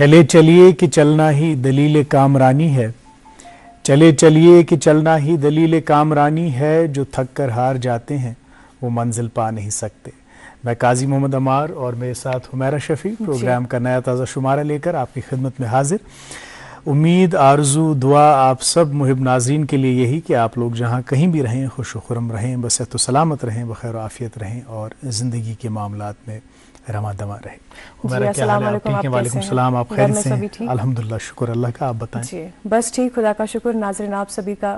चले चलिए कि चलना ही दलील कामरानी है, चले चलिए कि चलना ही दलील कामरानी है, जो थक कर हार जाते हैं वो मंजिल पा नहीं सकते। मैं काजी मोहम्मद अमार और मेरे साथ हुमैरा शफी प्रोग्राम का नया ताज़ा शुमारा लेकर आपकी खिदमत में हाजिर। उम्मीद, आरजू, दुआ आप सब मुहिब नाजरीन के लिए यही कि आप लोग जहाँ कहीं भी रहें खुश खुरम रहें, बसेहत सलामत रहें, बखैर आफियत रहें और ज़िंदगी के मामलात में रमा दमा रहे। वालेकुम सलाम, आप खैर से हैं? अल्हम्दुलिल्लाह, शुक्र अल्लाह का। आप बताएं। जी बस ठीक, खुदा का शुक्र। नाज़रीन, आप सभी का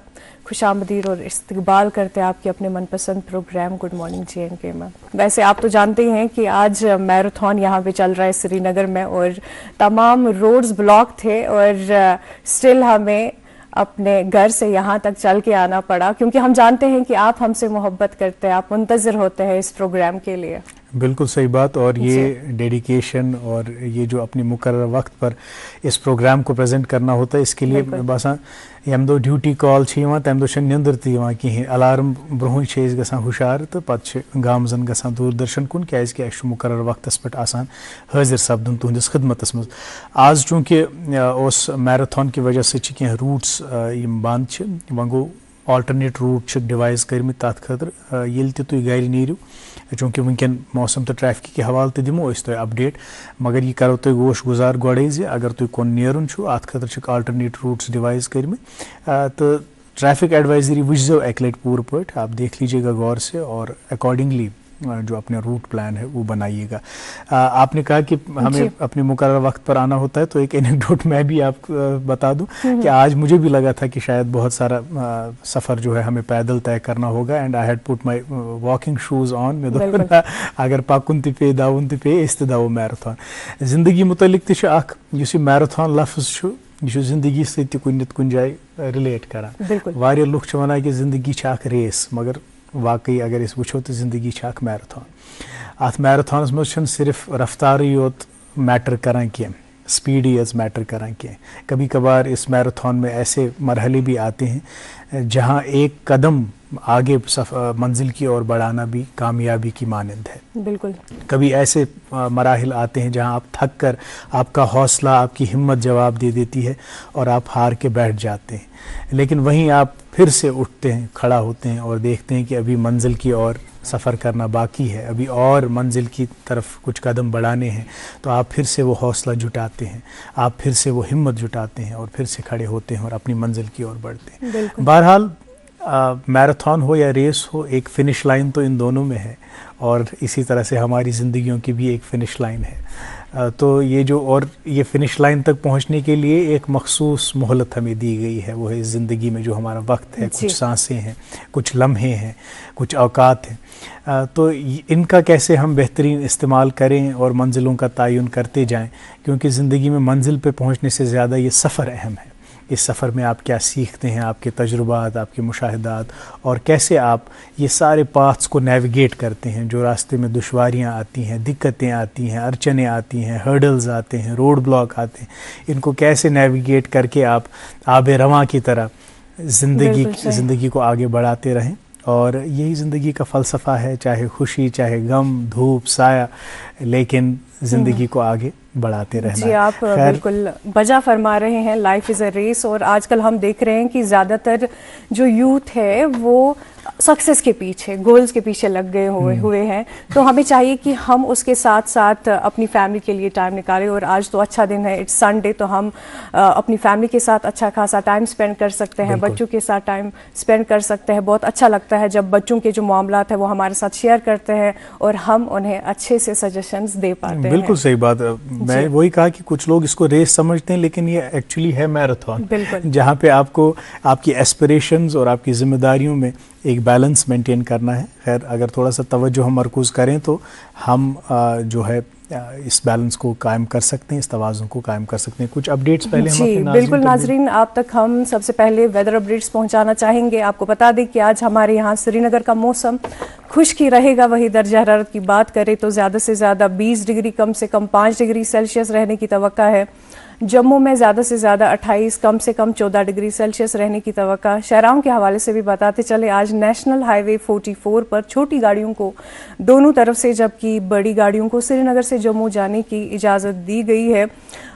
खुशामदीद और इस्तकबाल करते हैं आपके अपने मनपसंद प्रोग्राम गुड मॉर्निंग JNK में। वैसे आप तो जानते ही हैं कि आज मैराथन यहाँ पे चल रहा है श्रीनगर में और तमाम रोड्स ब्लॉक थे और स्टिल हमें अपने घर से यहाँ तक चल के आना पड़ा, क्योंकि हम जानते हैं कि आप हमसे मोहब्बत करते हैं, आप मुंतज़िर होते हैं इस प्रोग्राम के लिए। बिल्कुल सही बात। और ये डेडिकेशन और ये जो अपने मुकर्रर वक्त पर इस प्रोग्राम को प्रेजेंट करना होता है, इसके लिए बसान यम दो ड्यूटी कॉल तम दो निंदर कहें, अलार्म ब्रोह गसान हुशार तो पे गामजन गसान दूरदर्शन कुन क्या मुकर्रर वक्तस पे आसान हाजिर सपदन तुहंदिस खिदमत मज। आज चूँकि उस मैराथन की वजह से कह रूट्स बंद वह गो ऑल्टरनेट रूट डिवाइस कर्मित तथ खतर ये तुम गर नीरू, चूँकि वनकन मौसम तो ट्रैफिक के हवाले तो दिमो तुम अपडेट, मगर यह करो तुम गोश गुजार गोड़े अगर तुम कुन नेरुन अत खतर ऑल्टरनेट रूट्स डिवाइस कर्मित तो ट्रैफिक एडवाइजरी वुझो एक लट पूर पे आप देख लीजिएगा गौर से और अकॉर्डिंगली जो अपने रूट प्लान है वो बनाइएगा। आपने कहा कि हमें अपने मुकर्रर वक्त पर आना होता है, तो एक एनेक्डोट मैं भी आप बता दूं कि आज मुझे भी लगा था कि शायद बहुत सारा सफ़र जो है हमें पैदल तय करना होगा and I had put my walking shoes on. मे दोपन अगर पकुन ते पे दाउन ते पे इस दावो मैराथन जिंदगी मुतलिक तुस मैराथन लफ्ज़ यह जिंदगी सत कुन जाए रिलेट करान। वारिया लुक वनान कि जिंदगी रेस, मगर वाकई अगर इस वो तो जिंदगी मैराथन। अत मैराथनस मज सिर्फ रफ्तारी योत मैटर करान कह, स्पीडी यज मैटर करान कह। कभी कभार इस मैराथन में ऐसे मरहले भी आते हैं जहां एक कदम आगे मंजिल की ओर बढ़ाना भी कामयाबी की मानंद है। बिल्कुल। कभी ऐसे मराहिल आते हैं जहां आप थक कर आपका हौसला, आपकी हिम्मत जवाब दे देती है और आप हार के बैठ जाते हैं, लेकिन वहीं आप फिर से उठते हैं, खड़ा होते हैं और देखते हैं कि अभी मंजिल की ओर सफ़र करना बाकी है, अभी और मंजिल की तरफ कुछ कदम बढ़ाने हैं, तो आप फिर से वो हौसला जुटाते हैं, आप फिर से वो हिम्मत जुटाते हैं और फिर से खड़े होते हैं और अपनी मंजिल की ओर बढ़ते हैं। बहरहाल मैराथन हो या रेस हो, एक फ़िनिश लाइन तो इन दोनों में है और इसी तरह से हमारी ज़िंदगियों की भी एक फ़िनिश लाइन है। तो ये जो और ये फ़िनिश लाइन तक पहुंचने के लिए एक मखसूस मोहलत हमें दी गई है, वो है ज़िंदगी में जो हमारा वक्त है, कुछ सांसें हैं, कुछ लम्हे हैं, कुछ औकात हैं। तो इनका कैसे हम बेहतरीन इस्तेमाल करें और मंजिलों का तयन करते जाएं, क्योंकि ज़िंदगी में मंजिल पे पहुंचने से ज़्यादा ये सफ़र अहम है। इस सफ़र में आप क्या सीखते हैं, आपके तजुर्बात, आपके मुशाहिदात, और कैसे आप ये सारे पाथ्स को नेविगेट करते हैं। जो रास्ते में दुश्वारियाँ आती हैं, दिक्कतें आती हैं, अड़चनें आती हैं, हर्डल्स आते हैं, रोड ब्लॉक आते हैं, इनको कैसे नेविगेट करके आप आबे रवां की तरह ज़िंदगी को आगे बढ़ाते रहें। और यही ज़िंदगी का फ़लसफ़ा है, चाहे खुशी, चाहे गम, धूप, साया, लेकिन ज़िंदगी को आगे बढ़ाते रहना। जी, आप बिल्कुल बजा फरमा रहे हैं, लाइफ इज़ अ रेस। और आजकल हम देख रहे हैं कि ज़्यादातर जो यूथ है वो सक्सेस के पीछे, गोल्स के पीछे लग गए हुए हैं। तो हमें चाहिए कि हम उसके साथ साथ अपनी फैमिली के लिए टाइम निकालें। और आज तो अच्छा दिन है, इट्स संडे, तो हम अपनी फैमिली के साथ अच्छा खासा टाइम स्पेंड कर सकते हैं, बच्चों के साथ टाइम स्पेंड कर सकते हैं। बहुत अच्छा लगता है जब बच्चों के जो मामलात है वो हमारे साथ शेयर करते हैं और हम उन्हें अच्छे से सजेशंस दे पाते हैं। बिल्कुल सही बात। मैं वही कहा कि कुछ लोग इसको रेस समझते हैं, लेकिन ये एक्चुअली है मैराथन, जहाँ पे आपको आपकी एस्पिरेशंस और आपकी जिम्मेदारियों में एक बैलेंस मेंटेन करना है। खैर, अगर थोड़ा सा तवज्जो हम मरकूज़ करें तो हम जो है इस बैलेंस को कायम कर सकते हैं, इस तवाज़ुन को कायम कर सकते हैं। कुछ अपडेट्स पहले हम अपने बिल्कुल नाजरीन, आप तक हम सबसे पहले वेदर अपडेट्स पहुंचाना चाहेंगे। आपको बता दें कि आज हमारे यहाँ श्रीनगर का मौसम खुश्की रहेगा। वही दर्जा हरारत की बात करें तो ज़्यादा से ज़्यादा 20 डिग्री, कम से कम 5 डिग्री सेल्सियस रहने की तवक्का है। जम्मू में ज़्यादा से ज़्यादा 28, कम से कम 14 डिग्री सेल्सियस रहने की तवक्का। शहराओं के हवाले से भी बताते चले, आज नेशनल हाईवे 44 पर छोटी गाड़ियों को दोनों तरफ से, जबकि बड़ी गाड़ियों को श्रीनगर से जम्मू जाने की इजाज़त दी गई है।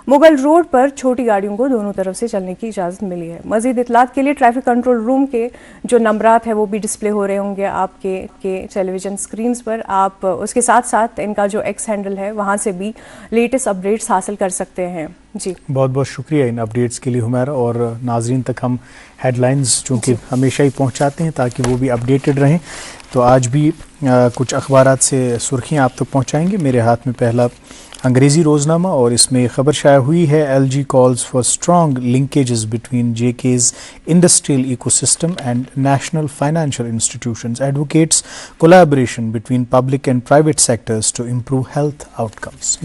मुगल रोड पर छोटी गाड़ियों को दोनों तरफ से चलने की इजाज़त मिली है। मज़ीद इत्तलात के लिए ट्रैफिक कंट्रोल रूम के जो नंबरात है वो भी डिस्प्ले हो रहे होंगे आपके टेलीविज़न स्क्रीन पर। आप उसके साथ साथ इनका जो एक्स हैंडल है वहाँ से भी लेटेस्ट अपडेट्स हासिल कर सकते हैं। जी बहुत बहुत शुक्रिया इन अपडेट्स के लिए हुमैरा, और नाजरीन तक हम हेडलाइंस चूँकि हमेशा ही पहुँचाते हैं ताकि वो भी अपडेटेड रहें, तो आज भी कुछ अखबारात से सुर्खियाँ आप तक पहुँचाएंगे। मेरे हाथ में पहला अंग्रेज़ी रोज़नामा और इसमें खबर शाया हुई है, LG calls for strong linkages between JK's industrial ecosystem and national financial institutions, advocates collaboration between public and private sectors to improve health outcomes.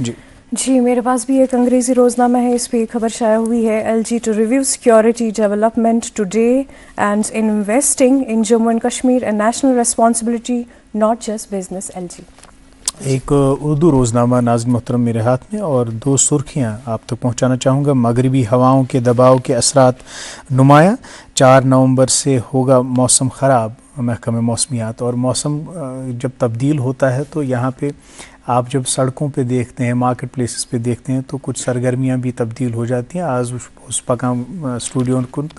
जी मेरे पास भी एक अंग्रेज़ी रोज़नामा है, इस पर खबर शाया हुई है, LG to review security development today and investing in Jammu and Kashmir and national responsibility not just business LG। एक उर्दू रोज़नामा नाज़िम मोहतरम मेरे हाथ में, और दो सुर्खियाँ आप तक पहुँचाना चाहूँगा। मगरबी हवाओं के दबाव के असरात नुमाया, 4 नवंबर से होगा मौसम ख़राब, महकमे मौसमियात। और मौसम जब तब्दील होता है तो यहाँ पे आप जब सड़कों पे देखते हैं, मार्केट प्लेसेस पे देखते हैं, तो कुछ सरगर्मियाँ भी तब्दील हो जाती हैं। आज उस पकाम स्टूडियो कुन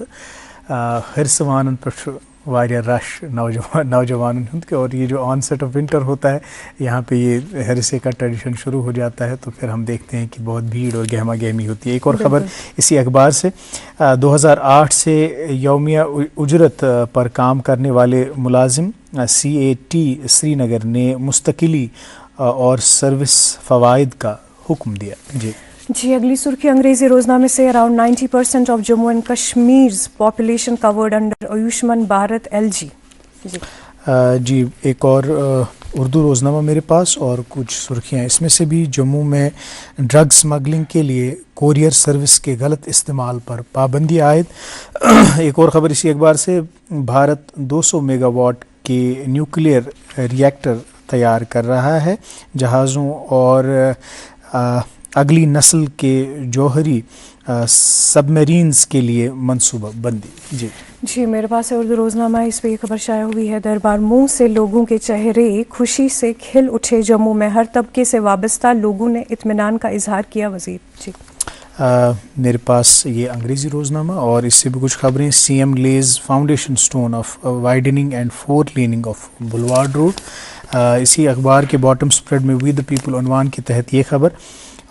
हिरसवान पर वारिया रश नौजवान के, और ये जो ऑन सेट ऑफ विंटर होता है यहाँ पे ये हरसे का ट्रेडिशन शुरू हो जाता है, तो फिर हम देखते हैं कि बहुत भीड़ और गहमा गहमी होती है। एक और ख़बर इसी अखबार से, 2008 से यौमिया उजरत पर काम करने वाले मुलाजिम CAT श्रीनगर ने मुस्तकिली और सर्विस फ़वाइद का हुक्म दिया। जी अगली सुर्खी अंग्रेजी रोजनामे से, around 90% of Jammu and Kashmir population covered under Ayushman Bharat LG। जी एक और उर्दू रोज़नामा मेरे पास और कुछ सुर्खियाँ इसमें से भी। जम्मू में ड्रग स्मगलिंग के लिए कोरियर सर्विस के गलत इस्तेमाल पर पाबंदी आयद। एक और ख़बर इसी अखबार से, भारत 200 मेगावाट के न्यूक्लियर रिएक्टर तैयार कर रहा है, जहाज़ों और अगली नस्ल के जौहरी सबमरीन्स के लिए मंसूबा बंदी। जी मेरे पास है उर्दू रोज़नामा, इस पर खबर शाया हुई है, दरबार मुंह से लोगों के चेहरे खुशी से खिल उठे, जम्मू में हर तबके से वाबस्ता लोगों ने इत्मीनान का इजहार किया, वज़ीर। जी मेरे पास ये अंग्रेज़ी रोज़नामा और इससे भी कुछ खबरें। CM lays foundation stone of widening and 4 laning of boulevard road. इसी अखबार के बॉटम स्प्रेड में वी द पीपल उन्वान के तहत ये खबर,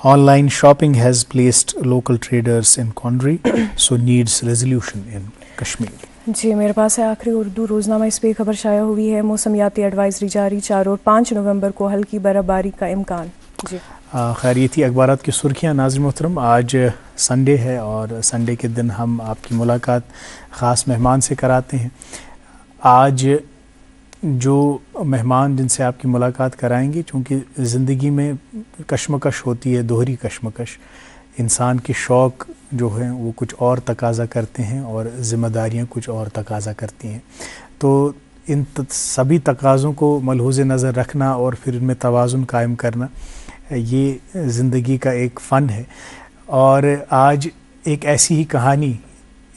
online shopping has placed local traders in quandary so needs resolution in Kashmir. जी मेरे पास है आखिरी उर्दू रोज़नामा, इस पर खबर शाया हुई है, मौसमियाती एडवाइजरी जारी, 4 और 5 नवंबर को हल्की बर्फबारी का इम्कान। जी खैर ये थी अखबारात की सुर्खियाँ। नाज़रीन मोहतरम, आज संडे है और संडे के दिन हम आपकी मुलाकात ख़ास मेहमान से कराते हैं। आज जो मेहमान जिनसे आपकी मुलाकात कराएंगे, चूँकि ज़िंदगी में कशमकश होती है, दोहरी कशमकश, इंसान के शौक़ जो हैं वो कुछ और तकाज़ा करते हैं और ज़िम्मेदारियाँ कुछ और तकाज़ा करती हैं। तो इन सभी तकाज़ों को मलहूज़ नज़र रखना और फिर इनमें तवाज़ुन कायम करना, ये ज़िंदगी का एक फ़न है। और आज एक ऐसी ही कहानी,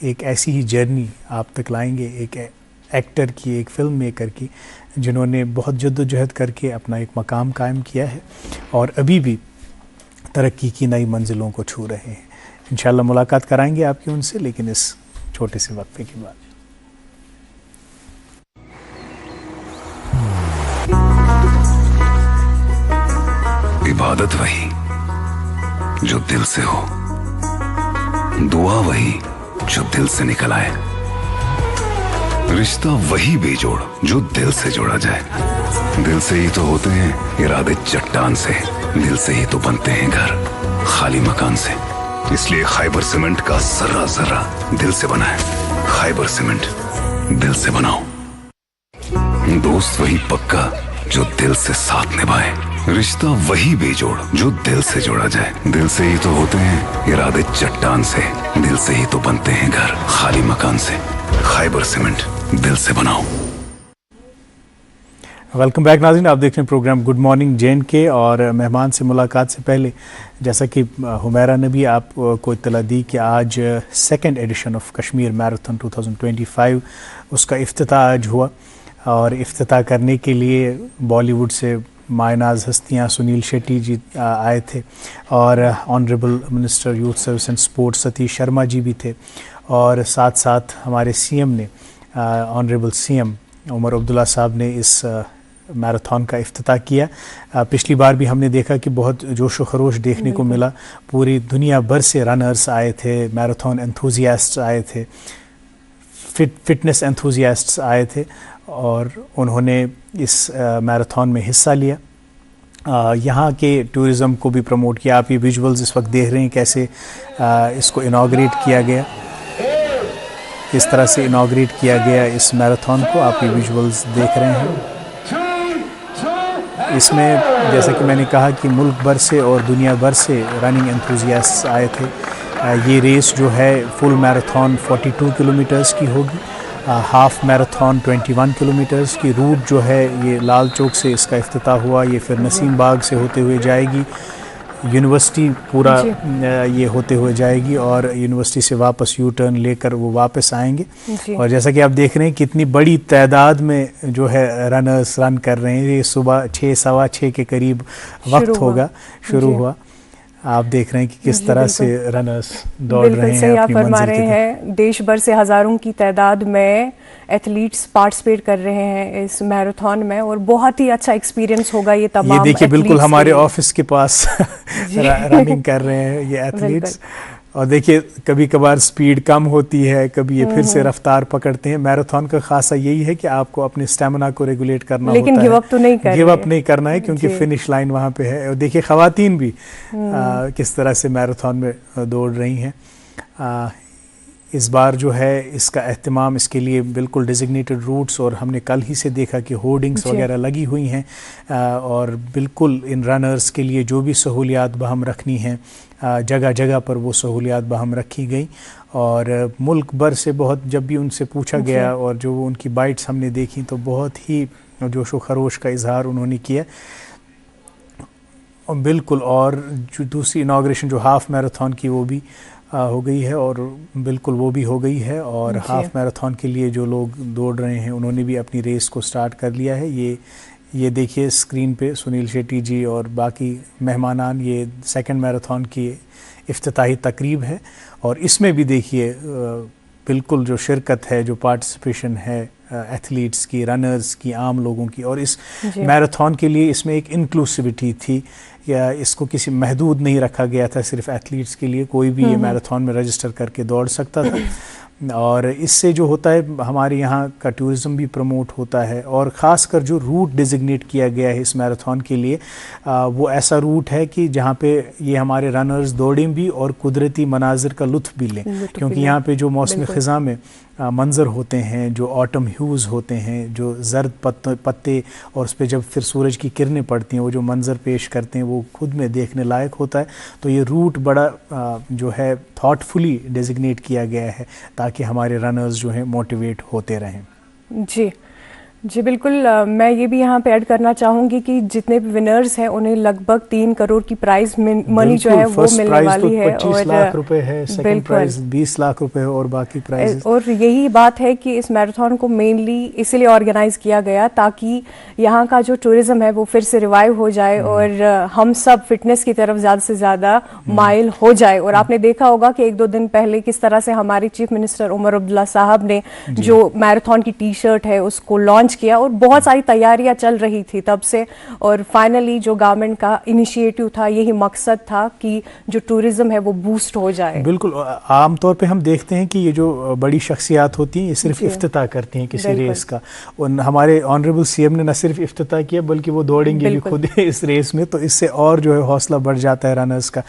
एक ऐसी ही जर्नी आप तक लाएंगे, एक एक्टर की, एक फ़िल्म मेकर की, जिन्होंने बहुत जद्दोजहद करके अपना एक मकाम कायम किया है और अभी भी तरक्की की नई मंजिलों को छू रहे हैं। इंशाल्लाह मुलाकात कराएंगे आपकी उनसे, लेकिन इस छोटे से वक्फे के बाद। इबादत वही जो दिल से हो, दुआ वही जो दिल से निकल आए, रिश्ता वही बेजोड़ जो दिल से जोड़ा जाए। दिल से ही तो होते हैं इरादे चट्टान से, दिल से ही तो बनते हैं घर खाली मकान से। इसलिए खैबर सीमेंट का जर्रा जर्रा दिल से बना है। खैबर सीमेंट, दिल से बनाओ। दोस्त वही पक्का जो दिल से साथ निभाए, रिश्ता वही बेजोड़ जो दिल से जोड़ा जाए। दिल से ही तो होते हैं इरादे चट्टान से, दिल से ही तो बनते हैं घर खाली मकान से। खैबर सीमेंट, दिल से बनाओ। वेलकम बैक नाज़रीन, आप देख रहे हैं प्रोग्राम गुड मॉर्निंग JNK। और मेहमान से मुलाकात से पहले, जैसा कि हुमैरा ने भी आपको इत्तला दी कि आज 2nd addition of Kashmir marathon 2025 उसका इफ्तिताह आज हुआ, और इफ्तिताह करने के लिए बॉलीवुड से मायनाज हस्तियाँ सुनील शेट्टी जी आए थे, और honourable minister youth service and sports Satish Sharma ji भी थे, और साथ साथ हमारे सीएम ने, ऑनरेबल सीएम उमर अब्दुल्ला साहब ने इस मैराथन का इफ्तिताह किया। पिछली बार भी हमने देखा कि बहुत जोश व खरोश देखने को मिला, पूरी दुनिया भर से रनर्स आए थे, मैराथन एंथुजियास्ट्स आए थे, फिटनेस एंथुजियास्ट्स आए थे, और उन्होंने इस मैराथन में हिस्सा लिया। यहाँ के टूरिज़म को भी प्रमोट किया। आप ये विजुअल्स इस वक्त देख रहे हैं कैसे इसको इनाग्रेट किया गया, किस तरह से इनाग्रेट किया गया इस मैराथन को, आप ये विजुअल्स देख रहे हैं। इसमें जैसा कि मैंने कहा कि मुल्क भर से और दुनिया भर से रनिंग एंथुजियास्ट्स आए थे। ये रेस जो है फुल मैराथन 42 किलोमीटर्स की होगी, हाफ मैराथन 21 किलोमीटर्स की। रूट जो है ये लाल चौक से इसका इफ्तिताह हुआ, ये फिर नसीम बाग से होते हुए जाएगी, यूनिवर्सिटी पूरा ये होते हुए जाएगी, और यूनिवर्सिटी से वापस यू टर्न लेकर वो वापस आएंगे। और जैसा कि आप देख रहे हैं कितनी बड़ी तादाद में जो है रनर्स रन कर रहे हैं। ये सुबह 6 सवा 6 के करीब वक्त होगा, शुरू हुआ। आप देख रहे हैं कि किस तरह से रनर्स दौड़ रहे हैं, आप फरमा रहे हैं। देश भर से हजारों की तादाद में एथलीट्स पार्टिसिपेट कर रहे हैं इस मैराथन में, और बहुत ही अच्छा एक्सपीरियंस होगा ये तमाम। ये देखिए बिल्कुल हमारे ऑफिस के पास रनिंग कर रहे हैं ये एथलीट्स। और देखिए कभी कभार स्पीड कम होती है, कभी ये फिर से रफ्तार पकड़ते हैं। मैराथन का खासा यही है कि आपको अपने स्टेमिना को रेगुलेट करना होता है, लेकिन गिव अप तो नहीं करना, गिव अप नहीं करना है, क्योंकि फिनिश लाइन वहाँ पे है। और देखिए खवातीन भी किस तरह से मैराथन में दौड़ रही हैं। इस बार जो है इसका एहतमाम इसके लिए बिल्कुल डिजिग्नेटेड रूट्स, और हमने कल ही से देखा कि होर्डिंग्स वगैरह लगी हुई हैं, और बिल्कुल इन रनर्स के लिए जो भी सहूलियात बहम रखनी हैं जगह जगह पर वो सहूलियात बहम रखी गई। और मुल्क भर से बहुत, जब भी उनसे पूछा गया और जो उनकी बाइट्स हमने देखी, तो बहुत ही जोश व खरोश का इजहार उन्होंने किया। और बिल्कुल, और जो दूसरी इनाग्रेशन जो हाफ़ मैराथन की वो भी हो गई है, और बिल्कुल वो भी हो गई है। और हाफ़ मैराथन के लिए जो लोग दौड़ रहे हैं उन्होंने भी अपनी रेस को स्टार्ट कर लिया है। ये देखिए स्क्रीन पे सुनील शेट्टी जी और बाकी मेहमानान, ये सेकंड मैराथन की इफ्तिताही तकरीब है। और इसमें भी देखिए बिल्कुल जो शिरकत है, जो पार्टिसिपेशन है एथलीट्स की, रनर्स की, आम लोगों की। और इस मैराथन के लिए इसमें एक इंक्लूसिविटी थी, या इसको किसी महदूद नहीं रखा गया था सिर्फ एथलीट्स के लिए, कोई भी ये मैराथन में रजिस्टर करके दौड़ सकता था। और इससे जो होता है हमारे यहाँ का टूरिज़्म भी प्रमोट होता है। और ख़ासकर जो रूट डिजिग्नेट किया गया है इस मैराथन के लिए, वो ऐसा रूट है कि जहाँ पे ये हमारे रनर्स दौड़ें भी और कुदरती मनाजिर का लुत्फ़ भी लें, क्योंकि यहाँ पे जो मौसम ख़िज़ा में मंज़र होते हैं, जो ऑटम ह्यूज़ होते हैं, जो जर्द पत्ते, और उस पर जब फिर सूरज की किरणें पड़ती हैं, वो जो मंज़र पेश करते हैं वो खुद में देखने लायक होता है। तो ये रूट बड़ा जो है थॉटफुली डिजिग्नेट किया गया है, ताकि हमारे रनर्स जो हैं मोटिवेट होते रहें। जी बिल्कुल। मैं ये भी यहाँ पे ऐड करना चाहूँगी कि जितने भी विनर्स हैं उन्हें लगभग 3 करोड़ की प्राइज मनी जो है वो मिलने वाली है। 25 लाख रुपए है, सेकंड प्राइज 20 लाख रुपए है, और बाकी प्राइजेस। और यही बात है कि इस मैराथन को मेनली इसलिए ऑर्गेनाइज किया गया ताकि यहाँ का जो टूरिज्म है वो फिर से रिवाइव हो जाए, और हम सब फिटनेस की तरफ ज़्यादा से ज़्यादा माइल हो जाए। और आपने देखा होगा कि 1-2 दिन पहले किस तरह से हमारे चीफ मिनिस्टर उमर अब्दुल्ला साहब ने जो मैराथन की टी-शर्ट है उसको लॉन्च किया, और बहुत सारी तैयारियां चल रही थी तब से। और फाइनली जो गवर्नमेंट का इनिशिएटिव था, यही मकसद था कि जो टूरिज्म है वो बूस्ट हो जाए। बिल्कुल। आमतौर पे हम देखते हैं कि ये जो बड़ी शख्सियात होती हैं ये सिर्फ इफ्तिताह करती हैं किसी रेस का, और हमारे ऑनरेबल सीएम ने न सिर्फ इफ्तिताह किया बल्कि वो दौड़ेंगे भी खुद इस रेस में, तो इससे और जो है हौसला बढ़ जाता है रनर्स का।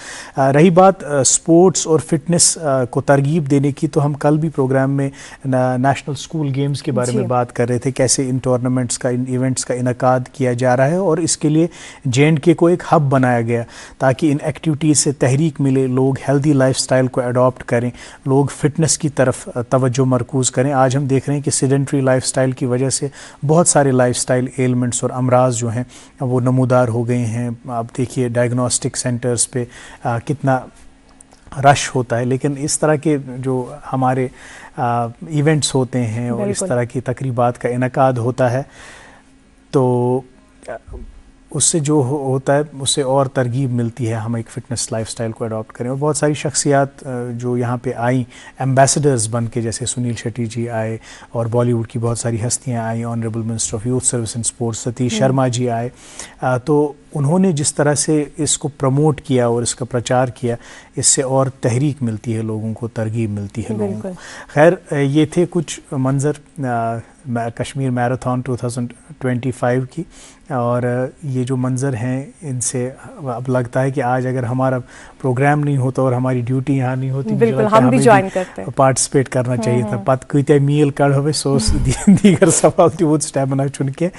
रही बात स्पोर्ट्स और फिटनेस को तरगीब देने की, तो हम कल भी प्रोग्राम में नेशनल स्कूल गेम्स के बारे में बात कर रहे थे, कैसे इन टूर्नामेंट्स का, इन इवेंट्स का इनकाद किया जा रहा है। और इसके लिए JNK को एक हब बनाया गया ताकि इन एक्टिविटीज़ से तहरीक मिले, लोग हेल्दी लाइफस्टाइल को अडॉप्ट करें, लोग फिटनेस की तरफ तवज्जो मरकूज़ करें। आज हम देख रहे हैं कि सेडेंट्री लाइफस्टाइल की वजह से बहुत सारे लाइफस्टाइल एलिमेंट्स और अमराज जो हैं वो नमूदार हो गए हैं। आप देखिए डायग्नोस्टिक सेंटर्स पे कितना रश होता है, लेकिन इस तरह के जो हमारे इवेंट्स होते हैं और इस तरह की तकरीबात का इनकाद होता है, तो उससे जो होता है उससे और तरगीब मिलती है, हम एक फ़िटनेस लाइफस्टाइल को अडॉप्ट करें। और बहुत सारी शख्सियात जो यहाँ पे आई एम्बेसडर्स बन के, जैसे सुनील शेट्टी जी आए और बॉलीवुड की बहुत सारी हस्तियाँ आई, honourable minister of youth service and sports Satish Sharma ji आए, तो उन्होंने जिस तरह से इसको प्रमोट किया और इसका प्रचार किया, इससे और तहरीक मिलती है लोगों को, तरगीब मिलती है लोगों को। खैर, ये थे कुछ मंज़र कश्मीर मैराथन 2025 की, और ये जो मंज़र हैं इनसे अब लगता है कि आज अगर हमारा प्रोग्राम नहीं होता और हमारी ड्यूटी यहाँ नहीं होती, बिल्कुल हम भी ज्वाइन करते हैं, पार्टिसिपेट करना चाहिए था। पत कई मील कड़ हो सोस दीगर सवाल तूत स्टेमिना चुन के,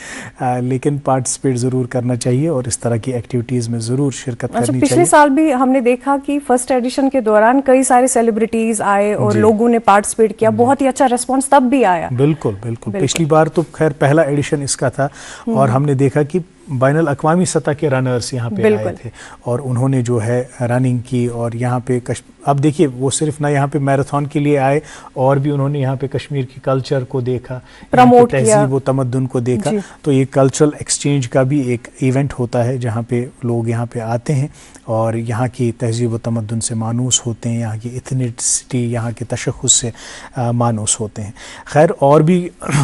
लेकिन पार्टिसिपेट ज़रूर करना चाहिए और इस तरह की एक्टिविटीज़ में ज़रूर शिरकत करनी चाहिए। पिछले साल भी हमने देखा कि फर्स्ट एडिशन के दौरान कई सारे सेलिब्रिटीज़ आए और लोगों ने पार्टिसिपेट किया, बहुत ही अच्छा रिस्पॉन्स तब भी आया। बिल्कुल बिल्कुल। पिछली बार तो खैर पहला एडिशन इसका था और हमने देखा कि बैनुल अक़वामी सतह के रनर्स यहाँ पे आए थे और उन्होंने जो है रनिंग की। और यहाँ पे अब देखिए, वो सिर्फ ना यहाँ पे मैराथन के लिए आए और भी उन्होंने यहाँ पे कश्मीर की कल्चर को देखा, प्रमोट किया, तहजीब व तमद्दुन को देखा। तो ये कल्चरल एक्सचेंज का भी एक इवेंट होता है जहाँ पे लोग यहाँ पे आते हैं और यहाँ की तहजीब व तमद्दुन से मानूस होते हैं, यहाँ की इथनिसिटी, यहाँ के तशख़्ख़ुस से मानूस होते हैं। खैर, और भी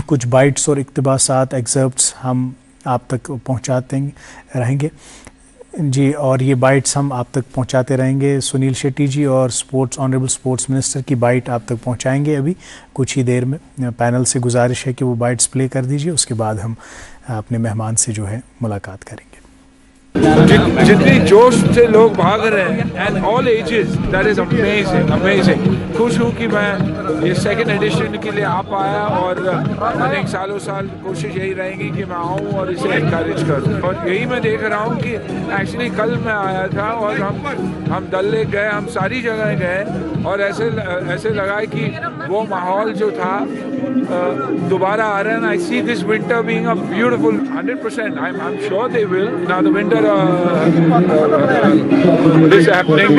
कुछ बाइट्स और इक़्तिबासात, एग्ज़र्प्ट्स हम आप तक पहुंचाते रहेंगे जी, और ये बाइट्स हम आप तक पहुंचाते रहेंगे। सुनील शेट्टी जी और ऑनरेबल स्पोर्ट्स मिनिस्टर की बाइट आप तक पहुंचाएंगे अभी कुछ ही देर में। पैनल से गुजारिश है कि वो बाइट्स प्ले कर दीजिए, उसके बाद हम अपने मेहमान से जो है मुलाकात करेंगे। जितनी जोश से लोग भाग रहे हैं and all ages, that is amazing amazing. खुश हूँ कि मैं ये सेकंड एडिशन के लिए आ पाया और अनेक सालों साल कोशिश यही रहेगी कि मैं आऊँ और इसे एनकरेज करूँ। और यही मैं देख रहा हूँ कि एक्चुअली कल मैं आया था और हम डल लेक गए, हम सारी जगह गए और ऐसे लगा कि वो माहौल जो था दोबारा आ रहा है। I see this winter being a beautiful 100%. I'm sure they will. Now the winter this happening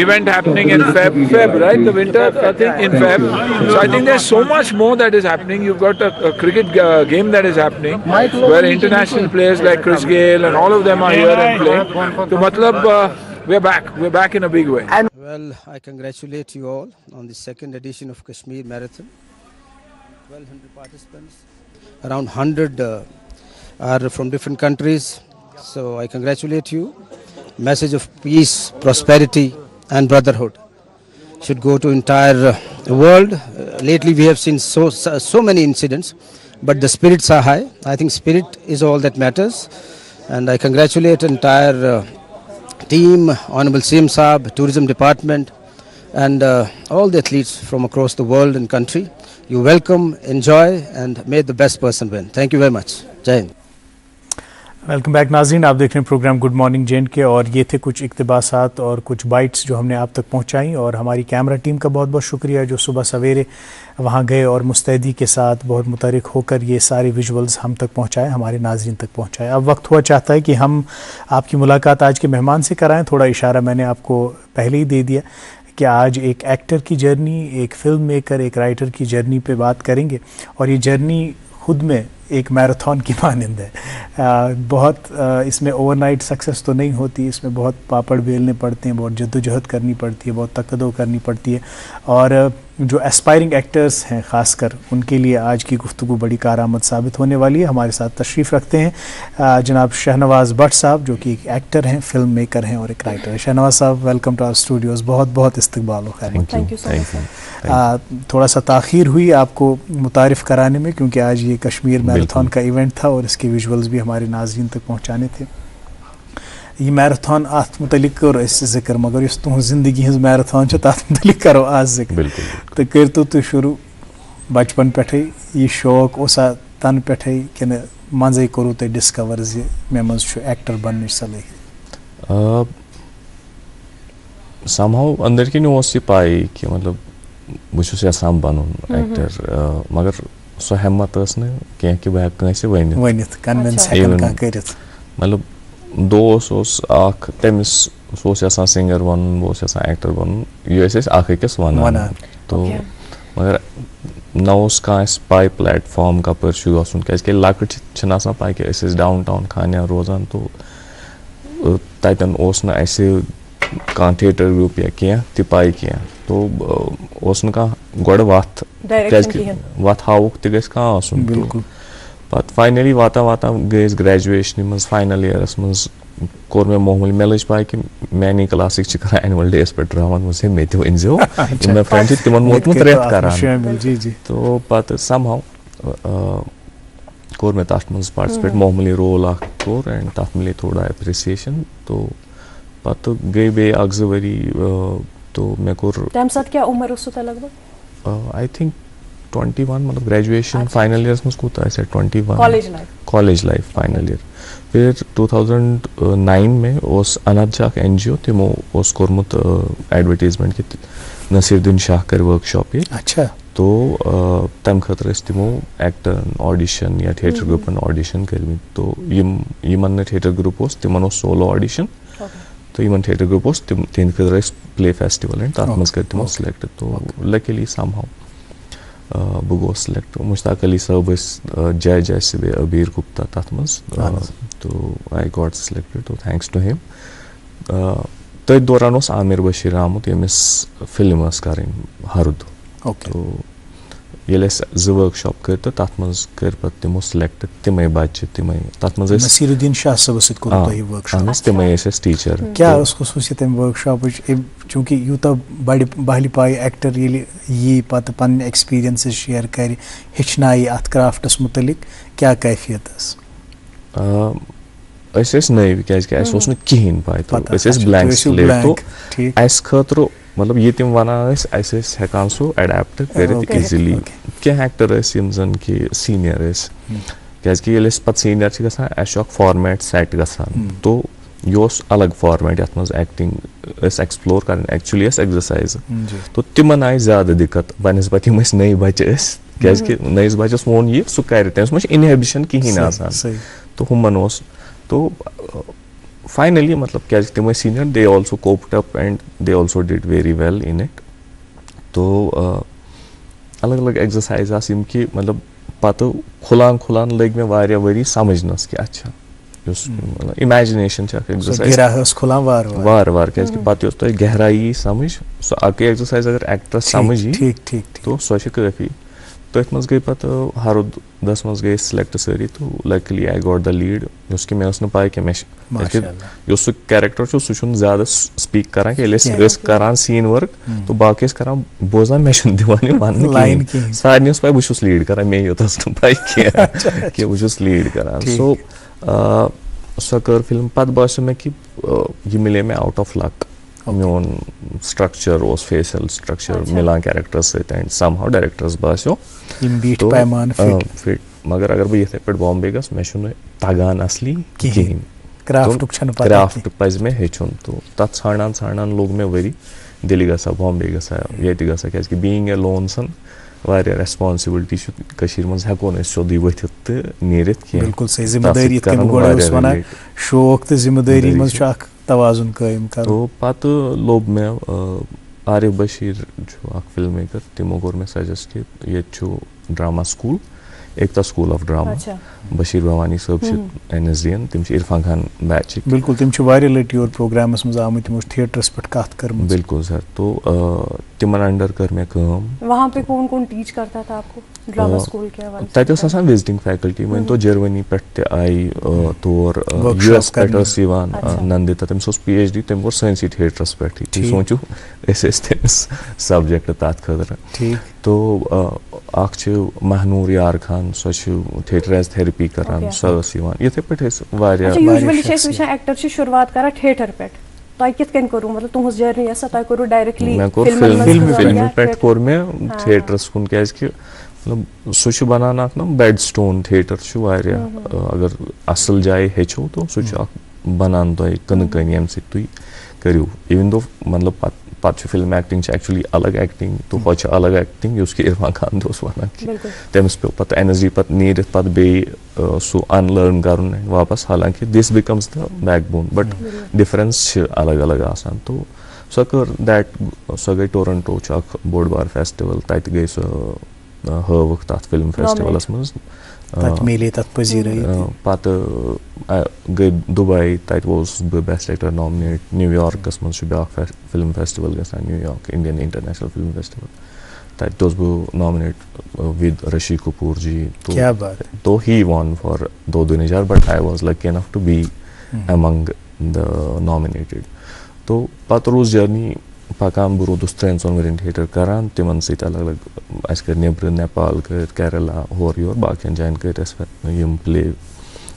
event happening in Feb, right? The winter thing in Feb. So I think there's so much more that is happening. You've got a cricket game that is happening where international players like Chris Gayle and all of them are here and playing. So matlab we're back in a big way. Well, I congratulate you all on the second edition of Kashmir Marathon. 1,200 participants, around 100 are from different countries. So I congratulate you. Message of peace, prosperity and brotherhood should go to entire world. Lately we have seen so many incidents, but the spirits are high. I think spirit is all that matters, and I congratulate entire team, Honorable CM Saab, Tourism Department and all the athletes from across the world and country. You welcome, enjoy and may the best person win. Thank you very much. Jai Hind. Welcome back नाज़रीन, आप देख रहे हैं programme good morning जे&के और ये थे कुछ इक़्तिबासात और कुछ बाइट्स जो हमने आप तक पहुंचाई। और हमारी कैमरा टीम का बहुत बहुत शुक्रिया जो सुबह सवेरे वहां गए और मुस्तैदी के साथ बहुत मुतहरिक होकर ये सारे विजुअल्स हम तक पहुंचाए, हमारे नाज़रीन तक पहुंचाए। अब वक्त हुआ चाहता है कि हम आपकी मुलाकात आज के मेहमान से कराएँ। थोड़ा इशारा मैंने आपको पहले ही दे दिया कि आज एक एक्टर की जर्नी, एक फिल्म मेकर, एक राइटर की जर्नी पे बात करेंगे और ये जर्नी खुद में एक मैराथन की मानंद है। बहुत इसमें ओवरनाइट सक्सेस तो नहीं होती, इसमें बहुत पापड़ बेलने पड़ते हैं, बहुत जद्दोजहद करनी पड़ती है, बहुत तकदो करनी पड़ती है। और जो एस्पायरिंग एक्टर्स हैं ख़ासकर उनके लिए आज की गुफ्तगू बड़ी कारआमद साबित होने वाली है। हमारे साथ तशरीफ़ रखते हैं जनाब शहनवाज़ भट्ट साहब, जो कि एक एक्टर हैं, फिल्म मेकर हैं और एक राइटर हैं। शहनवाज़ साहब, वेलकम टू आवर स्टूडियोज़। बहुत बहुत इस्तकबाल हो खैर। Thank you so much. थोड़ा सा ताख़ीर हुई आपको मुतारिफ़ कराने में, क्योंकि आज ये कश्मीर मैराथन का इवेंट था और इसके विजुअल्स भी हमारे नाज़रीन तक पहुँचाने थे। ये मैराथन अत मुतलिक करो जिक्र, मगर इस तुम जिंदगी हज मैराथन तथ मुतलिक करो आज जिक्र। तो करतो तुम शुरू बचपन पे ये शौक ओसा तन पे कि मजे करो तुम डिस्कवर जे मे मज एक्टर बनने सलाहियत? समहाउ अंदर किन ओस पाई कि मतलब बहुत यसान बनून एक्टर, मगर सो हिम्मत कह कि बह वनित कन्विंस करित। मतलब दोस्त तमिस यसान सिंगर बन, बह यसान एक्टर बन, यह अकिस वन। तो मगर ना पाई प्लेटफॉर्म कपर गन क्या लकट पाई कि डाउन टाउन खानिया रोजान तो ततन कह थिएटर ग्रुप या क्या पाई क्या तो गो वत वत हाउक तह बिल्कुल पत फाइनली वाता वाता गई ग्रेजुएशन मज फाइनल ईयरस मज कोर मे मामूली मे लज पाई कि मैनी क्लासिक कर एनुअल डेस पे ड्रामन मज मे तनजो मे फ्रेंड तिम मोतमुत रेत करान तो पत समहाउ कोर मे तथ मज पार्टिसिपेट मामूली रोल कोर एंड तथ मिले थोड़ा एप्रिसिएशन तो पत गई बे अक जो वरी तो मे कोर तम साथ क्या उम्र उस लगभग आई थिंक 21 मतलब ग्रेजुएशन फाइनल ईयर्स में कूत 21 कॉलेज लाइफ फाइनल ईयर फिर 2009 में अनद NGO तमो कोर्मुत एडवर्टीजमेंट कि नसीरुद्दीन शाह कर वर्कशॉप ये अच्छा तो तम खतर तमो एक्टर ऑडिशन या थिएटर ग्रुपन ऑडिशन कर्म तो यमन थिएटर ग्रुप तिमन सोलो ऑडिशन तो यमन थिएटर ग्रुप तिंद खतर प्ले फेस्टिवल एंड तथ मज कर तमो सिलेक्ट तो लकीली समहाउ बह गो सिलेक्ट मुश्ताक अली साहब जज अबीर गुप्ता तथ मज तो आई गॉट सिलेक्टेड तो थैंक्स टू हिम तथ दौरान आमिर बशीर आमुत यमिस फिल्म कर हरुद तो ये जो वर्कशॉप कर तो तथ मज कर पे तमो सिलेक्ट तमें बच्चे तमें तथ मज नसीरुद्दीन शाह सब वर्कशॉप तमें टीचर क्या खसूसियत वर्कशॉप चूंकि यूत बहली पाई एक्टर ये पत पन एक्सपीरियंस शेयर कर हेचनाई अत क्राफ्टस मुतलिक क्या कैफियत नई क्या कहें पाई तो ब्लैंक स्लेट तो अस खतर मतलब ये तम वनान हेकान सो एडेप्ट कर इजिली क्या एक्टर जन कि सीनियर क्या पे सीनियर गो फॉर्मेट सेट गसान तो यह अलग फॉर्मेट ये मज एक्टिंग एक्सप्लोर कर एक्चुअली एक्सरसाइज तो तिमन आई ज्यादा दिक्कत बनस्बत नई बच्चे क्या नईस बच्चस वोन यह सह कर तम इनहिबिशन कहें तो हुमन तो फाइनली मतलब क्या तम senior they also coped up and they also did very well in it तो अलग अलग एक्सरसाइज कि मतलब पत खुलान लग मे वारिया वरी समझनस कि अच्छा इमेजिनेशन एक्सरसाइज वार वार क्या पे तुम गहराई समझ सो अक एक्सरसाइज अगर एक्टरस समझ तो सो काफी तथ मज गई पे हरुदस मज गई सिलेक्ट सारी तो luckily I got the lead कि मे पाई कि मे सह कैरेक्टर सह ज्यादा स्पीक कर करान सीन वर्क तो बाकी करान बोजान मे दिवान वन सारे पाई बहुत लीड कर मे योतस पाई कि बहुत लीड कर सो सो कर फिल्म पे बासो मे कि यह मिले मे आउट ऑफ लक मोन स्ट्रक्चर फेशियल स्ट्रक्चर मिलान कैरेक्टर्स सत एंड समहाउ डायरेक्टर्स बासो तो फिट मगर अगर बह ये पे बॉम्बे गस मे तगान असली कहें क्राफ्ट पज मे हेचुन तो तथ ान लोग मे वरी दिल्ली गसा बॉम्बे गसा ये गसा क्या बीइंग ए लोन सन वारिया रेस्पॉन्सिबिलिटी मज हेको सोदी वथित तो नीरित बिल्कुल सही जिम्मेदारी शौक तो जिम्मेदारी मज तवाजुन कायम कर तो पत लोब मे आरिफ बशीर जो फिल्म मेकर तमो कोर मे सजेस्ट कि ये drama school Ekta school of drama Bashir Bhavani साहब NSDN तम इरफान खान बैच बिल्कुल तम लटि और प्रोग्रामस मज आम तमो थिएटरस पे कत कर बिल्कुल सर तो तिमन अंडर कर मे वहाँ पे कौन कौन टीच करता था आपको ड्रामा स्कूल के हवाले तत विजिटिंग फैकल्टी वन तो जर्मनी पे आई तौर US पे नंदिता तम PhD तम कोर सैंसी थिएटरस पे सोचू सब्जेक्ट तथ खतर तो महनूर यार खान सो थिएटर एज थेरेपी करान ये पे यूजुअली एक्टर शुरुआत कर थिएटर पे तुम कित करूँ मतलब तुहस जर्नी तुम करूँ डायरेक्टली फिल्म पे कोर मे थिएटरस कुन क्या मतलब सह बनान ना बेड स्टोन थिएटर अगर असल जाए हेचो तो सह बनान तुम कन कन ये तुम करू इवन दो मतलब पे फिल्म एक्टिंग एक्चुअली अलग एक्टिंग तो हो अलग एक्टिंग कि इरफान खान वन तमिस पे पे NSD पे नीरित पे बे सह अनलर्न कर वापस हालांकि this becomes the backbone but difference अलग अलग आसान तो सह कर दैट सह गई टोरंटो बोड़ बार फेस्टिवल तत गई हवक तथ फिल्म फेस्टिवलस मज पत गई दुबई तत वोस बेस्ट एक्टर नॉमिनेट न्यूयॉर्कस मज ब्याक फिल्म फेस्टिवल गसान New York Indian international film festival तत बह नॉमिनेट विद ऋषि कपूर जी तो ही won for Do Duniya but I was lucky enough to be among the nominated तो पत रोज जर्नी पकान बह रोदस 3 वन थिएटर करान तिमन सत अलग अलग अस कर नेबर नेपाल कर केरला होर योर बाकियन जायन कर यम प्ले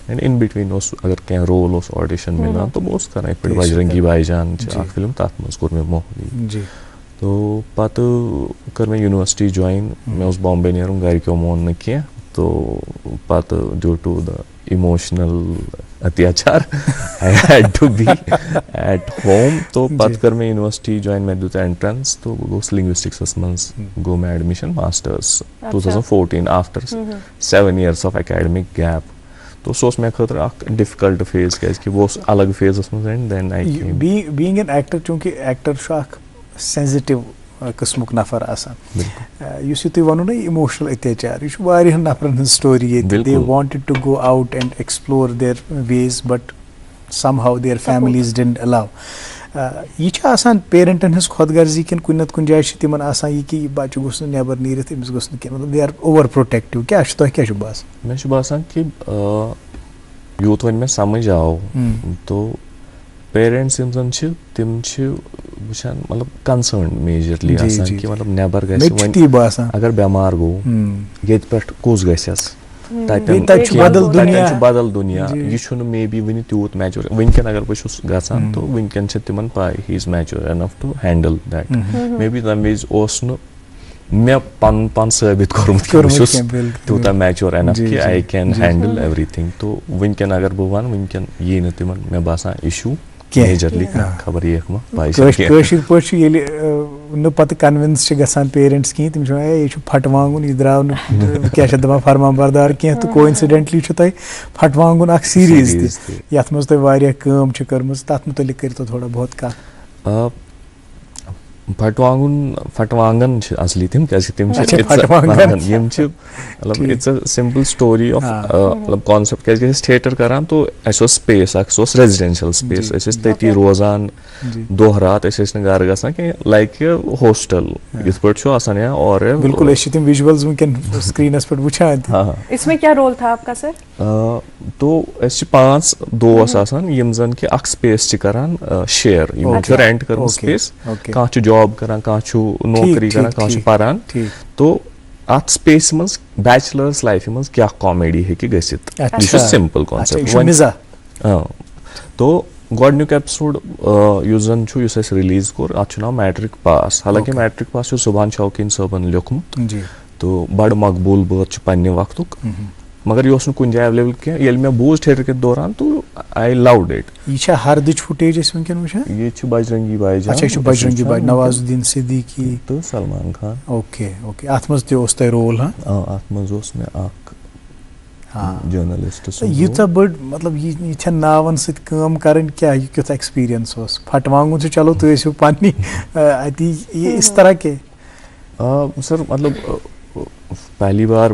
एंड इन बिटवीन अगर क्या रोल ऑडिशन मिलान तो बह कर बजरंगी भाईजान फिल्म तथ मज कोर मे मोहली तो पत कर मे यूनिवर्सिटी ज्वाइन मे बॉम्बे नेरुन गरक्यो मोन कह तो पत ड्यू टू द इमोशनल अत्याचार I had to be at home तो पत कर मे यूनिवर्सिटी ज्वाइन मे दुत एंट्रेंस तो गोस लिंग्विस्टिक्स मज गो मे admission masters 2014 after 7 years of academic gap तो सो मे खतर अख डिफिकल्ट फेज कि वो अलग फेजस मज and then I came being an actor चूंकि एक्टर अख सेंसिटिव किस्मुक नफर आसान युस तुम वनो ना इमोशनल अत्याचार यह वारियाहन नफरन हन story they wanted to go out and explore their ways but somehow their families didn't allow यह आसान पेरेंटन हज खुदगर्जी किन कुन नत कुन जाय तिमन आसान यह कि बच्चे गोस नेबर नीरित अमिस गोस मतलब दे आर ओवर प्रोटेक्टिव क्या बासान मे बासान कि यूत वन मे समझ आओ तो पेरेंट्स तिम वुचान मतलब कंसर्न मेजरली आसान कि मतलब नेबर गस अगर बेमार गो ये पे कुस गस बदल दुनिया यह मे बी वन तूत मैच्योर वनकन अगर बहुत गसान तो वनकन तिमन पाई he is mature enough to handle that maybe तम विज मे पन साबित कोर्मुत तूत मैच्योर एनफ कि आई कैन हैंडल एवरीथिंग तो वनकन अगर बह वन वनकन यी न तिमन मे बासान इशू मेजरली खबर ये पत कन्विंस गसान पेरेंट्स कहीं तुम यह फटवांगुन यह द्राव क्या दपान फरमान बरदार कह तो कोइंसिडेंटली तुम फटवांगुन अख सीरीज तथ मज तुम कम कर्म तथ मुतलिक कर तो थोड़ा बहुत कह फटवांगन असली तिम क्या तिम मतलब it's a simple story of मतलब कॉन्सेप्ट क्या थिएटर करान तो स्पेस रेजिडेंशियल स्पेस तती रोजान दोह रात घर गसान कि लाइक हॉस्टल इस पे आसान और बिल्कुल विजुअल्स वनकन स्क्रीनस पे वुचान इसमें क्या रोल था आपका सर तो 5 दोस्त आसान यम जन कि अख स्पेस करान शेयर रेंट कर स्पेस कह जॉब करान कह नौकरी करान कह पारान तो अत स्पेस मज बैचलर्स लाइफ मज क्या कॉमेडी हेकि गसित यह सिंपल कॉन्सेप्ट तो गोडन्युक एपिसोड युस जन रिलीज कोर अत नाव मैट्रिक पास हालांकि मैट्रिक पास सुभान शौकीन सबन लिखमुत तो बड़ मकबूल बात पन्ने वक्तुक मगर यह कुन जाए अवेलेबल कह ये मे बूझ थिएटर के दौरान तो आई लव्ड इट यह हरदच फुटेज वनकन वुचान ये बजरंगी भाईजान अच्छा बजरंगी भाई नवाजुद्दीन सिद्दीकी तो सलमान खान ओके ओके अत मज ते रोल अत मज मे जर्नलिस्ट यूता बड़ मतलब यह नावन सत काम करन क्या यह क्युत एक्सपीरियंस फटवांगुन से चलो तो पन्नी ये इस तरह के सर मतलब पहली बार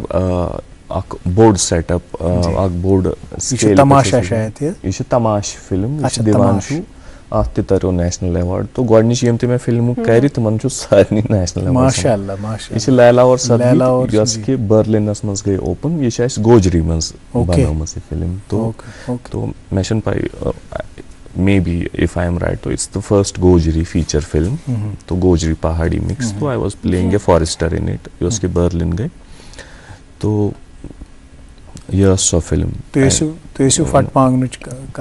अख बोर्ड सेटअप अख बोर्ड तमाशा शायद यह तमाश फिल्म दिवानशु अत तरो नेशनल अवार्ड तो गोडनिच यम ते फिल्म कर तिमन सारे नेशनल अवार्ड माशाअल्लाह माशाअल्लाह यह लैला और सदगीत यस कि बर्लिनस मज गई ओपन यह गोजरी मज बनामस फिल्म तो मे पाई maybe if I am right तो it's the first Gojri feature film तो गोजरी पहाड़ी मिक्स तो I was playing a forester in it yes कि बर्लिन गई तो यह सो फिल्म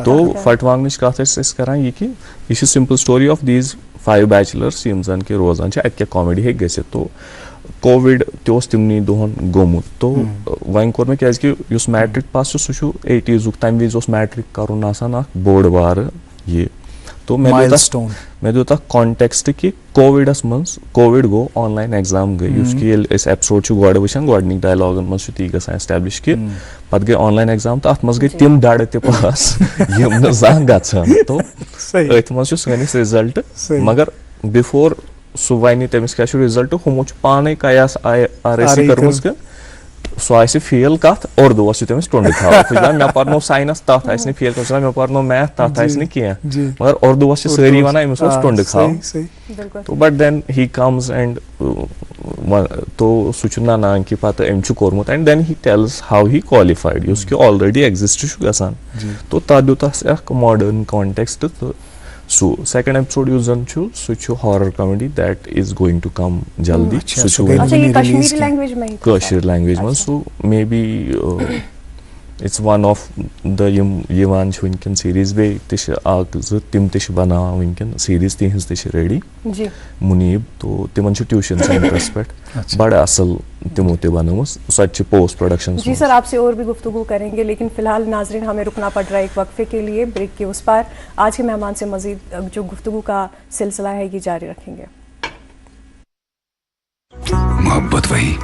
तो फटवांगनच कथ करान ये कि यह simple story of these 5 bachelors यम जन के रोजान अत क्या कॉमेडी हे गसित तो कोविड तमनी दोहन गोमुत तो वन कोर मे क्या मैट्रिक पास सह 80s तम विज मैट्रिक करुन आसान बोड़ बार ये तो मे दो कॉन्टेक्स्ट कि कोविडस मज कोविड गो ऑनलाइन एग्जाम गई उसकी एपिसोड गोड वुचान गोडनिक डायलॉगन मज ती गसान एस्टैब्लिश कि पत गई ऑनलाइन एग्जाम तो अत मज गई तिम डड़ ते पास यम न जान गसान तो अथ मज सनिस रिजल्ट मगर बिफोर सो वन तमिस क्या रिजल्ट हमो पाने कयास RSC कर्मस के सो आइस फेल कत उर्दूस तमिस टुंड था मे पर्नो साइंस तथ आइस फेल कर मे पर्नो मैथ तथ आइस कह मगर उर्दूस सारी वन अमिस टुंड खाव तो but then he comes and तो सह नान कि पत अम कोर्मुत and then he tells how he qualified युस कि ऑलरेडी एग्जिस्ट गसान तो तथ दुतस अख मॉडर्न कॉन्टेक्स्ट तो सो सेकंड एपिसोड युस जन सह horror comedy that is going to come जल्दी कश्मीरी लैंग्वेज में so maybe it's one of the यम वनकन सीरीज बे तिम बना वनकन सीरीज तिहज रेडी मुनीब तो तिमन ट्यूशन सेंटर्स पे बड़ असल तिमो बनम सो पोस्ट प्रोडक्शन। जी सर, आपसे और भी गुफ्तगू करेंगे, लेकिन फिलहाल नाजरीन हमें रुकना पड़ रहा है एक वक्फे के लिए। ब्रेक के उस पार आज के मेहमान से मजीद जो गुफ्तगू का सिलसिला है ये जारी रखेंगे। मोहब्बत वही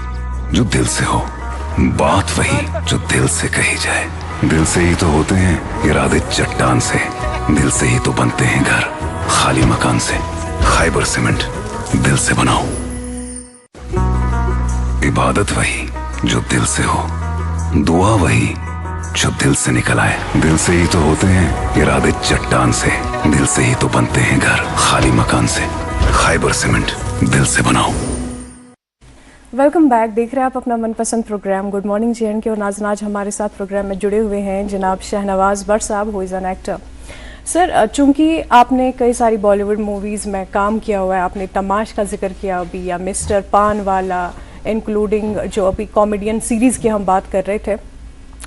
जो दिल से हो, बात वही जो दिल से कही जाए। दिल से ही तो होते हैं इरादे चट्टान से, दिल से ही तो बनते हैं घर खाली मकान से। खाइबर सीमेंट, दिल से बनाओ। इबादत वही जो दिल से हो, दुआ वही जो दिल से निकल आए। दिल से ही तो होते हैं इरादे चट्टान से, दिल से ही तो बनते हैं घर खाली मकान से। खाइबर सीमेंट, दिल से बनाओ। Welcome back. देख रहे हैं आप अपना मनपसंद प्रोग्राम गुड मॉर्निंग JNK और नाज़रीन आज हमारे साथ प्रोग्राम में जुड़े हुए हैं जनाब शहनवाज भट्ट साहब, who is an actor. Sir, चूंकि आपने कई सारी बॉलीवुड मूवीज़ में काम किया हुआ है, आपने तमाश का जिक्र किया अभी, या मिस्टर पान वाला, इंक्लूडिंग जो अभी कॉमेडियन सीरीज़ की हम बात कर रहे थे,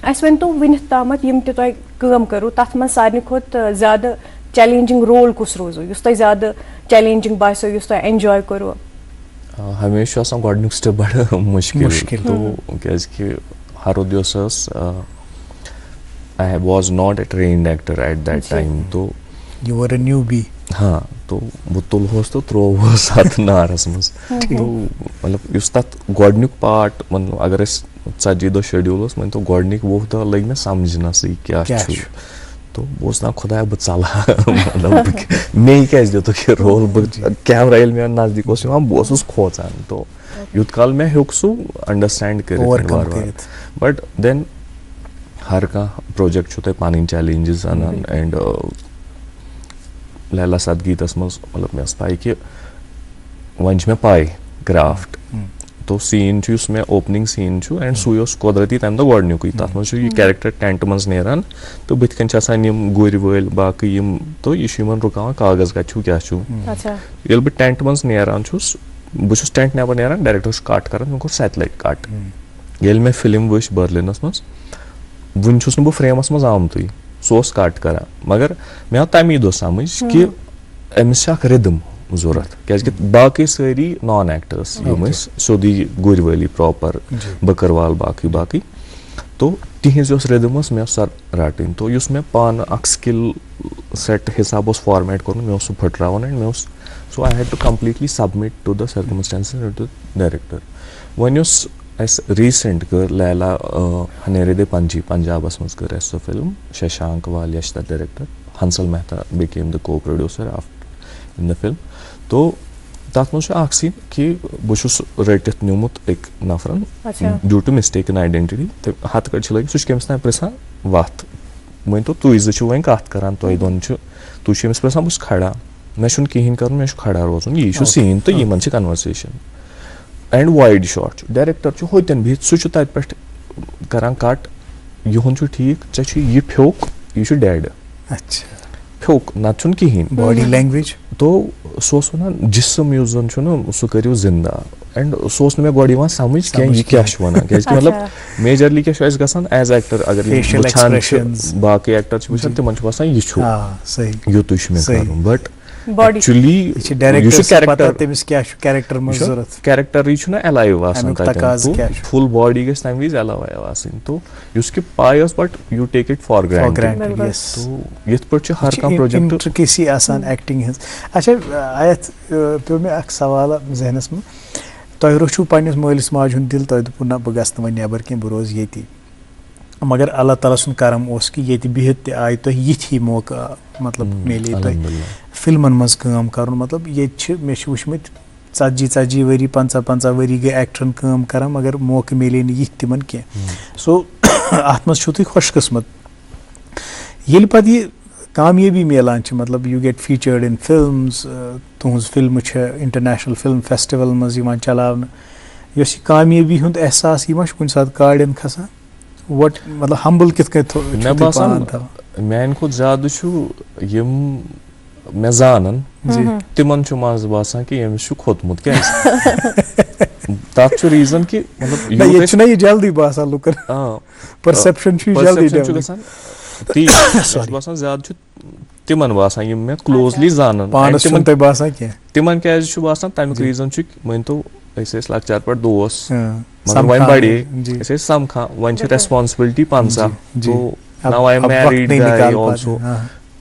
अस वन तो वन तामत यम तुम काम करो तथ मन सारे खुद ज़्यादा चैलेंजिंग रोल कुस रोजो युस तुम ज़्यादा चैलेंजिंग बासो युस तुम एंजॉय करो? हमेशा गोडनुक स्टेप बड़ा मुश्किल तो क्या हर दिवस I was not a trained actor at that time, तो यू वर अ न्यूबी। हाँ, तो बह तुलहोस तो त्रोवस अत नारस मज तो मतलब उस तथ गोडनुक पार्ट मतलब अगर 40 दह शेड्यूल मन तो गोडनिक 20 दह लग मे समझनस क्या तो बस ना खुदा बह चला मतलब मे क्या दित रोल कैमरा ये मे नजदीक बस खोचान तो यूत काल मे हेक सू अंडरस्टैंड कर बट देन हर कह प्रोजेक्ट तुम पन चैलेंजेस अनान एंड लैला सद गीतस मज मतलब मे पाई कि वन मे पाई क्राफ्ट तो सीन मे ओपनिंग सीन एंड सू कुदरती तम दह गोडनुक तथ मज कैरेक्टर टेंट मज नेरान तो बुथ कन गुर वल बाकी तो यह रुकान कागज कू क्या ये बह टेंट मज नेरान बहुत टेंट नबर नेरान डायरेक्टर कट कर मे कोर सैटेलाइट कट ये मे फिल्म वुच बर्लिनस मज वन बह फ्रेमस मज आमत सो कट कर मगर मे आव तमी दह समझ कि अमिस रिदम जरूरत क्या बाकी सारी नॉन एक्टर्स सोदी गुर वाली प्रॉपर बकरवाल बाकी बाकी तो तिहज रिदम मे सर रटन तो मे पान अख स्किल सेट हिसाब फॉर्मेट कोर मे सह फुटरान एंड मे so I had to completely submit to the circumstances to director वन रीसेंट कर लैला हनेरे दे पंजी पंजाबस मज कर सो फिल्म शशांक वाल yes the director Hansal Mehta became the co producer after in the film तो तथ मज सीन कि बहुत रटित नुमुत एक नफरन due to mistake in identity हथ कट लगे सह कमिस प्रिसान वत वन तो तुम जो वन कत कर तुम दोन तुम प्रिसान बस खड़ा मे कहें कर मे खड़ा रोजन यह सीन तो in conversation and wide shot director होतन बिहित सह तत पे करान कट युन ठीक यह फ्योक यह डेड अच्छा फ्योक नत कहें बॉडी लैंग्वेज तो सह वन जिसम युस जन सह करू जिंदा एंड सह मे गोड समझ यह क्या वन क्या मतलब मेजरली क्या गसान एज एक्टर अगर बाकी एक्टर वुचान तिमन बसान यह युत मे कर बट एक्चुअली कैरेक्टर यह अलाइव फुल बॉडी गई तम विज अलाइव आसन तो कि पाई but you take it for granted तो ये पे हर कह प्रोजेक्ट इंट्रिकेसी आसान एक्टिंग हज। अच्छा अत पे मे सवाल जहनस में तुम रोचु पन्निस मालिस माज हुंद दिल तुम दोपु ना बह गस वन नबर कह बह रोज येती मगर अल्लाह ताला सुन करम कि ये बिहित आय तुम यी मौका मतलब मिले तुम फिल्मन मज काम कर मतलब ये मे वुचमत 40 वरी 50 वरी गए एक्टरन काम करान मगर मौके मिले नहीं तिमन के सो अत मज छु तुम खुशकिस्मत ये पत ये कामयाबी मिलान मतलब you get featured in films तुहज फिल्म इंटरनेशनल फिल्म फेस्टिवल मज चलावन यस कामयाबी हुंद एहसास कुन सात काड़न खसान वट मतलब हम्बल कित मे बासान मान खुद ज्यादा यम मे जानन तिमन मज बासान कि यमिस खोतमुत क्या तथ रीजन कि मतलब ये जल्दी बासान लुकन परसेप्शन जल्दी बासान ज्यादा तिमन बासान यम मे क्लोजली जानन बासान क्या तिमन क्या बासान तमिक रीजन मान तो लक्चार पे दोस मगर वन बड़े समखा वन रेस्पॉन्सिबिलिटी 50 तो now I am married guy also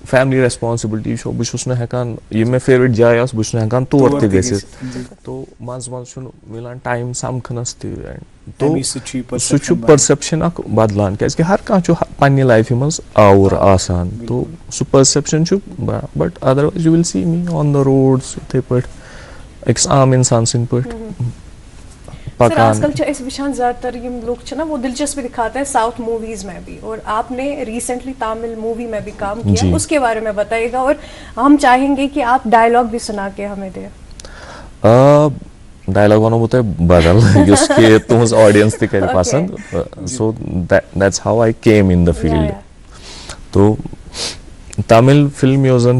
family responsibility बहुत हेकान मे फेवरेट जाय बहुत हेकान तौर ते तो मज मज मिलान टाइम समखनस तो सह परसेप्शन बदलान क्या हर कह पन्ने लाइफ मज आवर आसान तो सह perception but otherwise you will see me on the roads इथे पे एक आम इंसान सिंह पे सर आजकल वुचान ज़्यादातर यम लोग ना वो दिलचस्पी दिखाते हैं साउथ मूवीज में भी और आपने रिसेंटली तमिल मूवी में भी काम किया उसके बारे में बताइएगा और हम चाहेंगे कि आप डायलॉग भी सुना के हमें दें डायलॉग वन वो बदल उसके तुम ऑडियंस तक पसंद so that's how I came in the field तो तमिल फिल्म योजन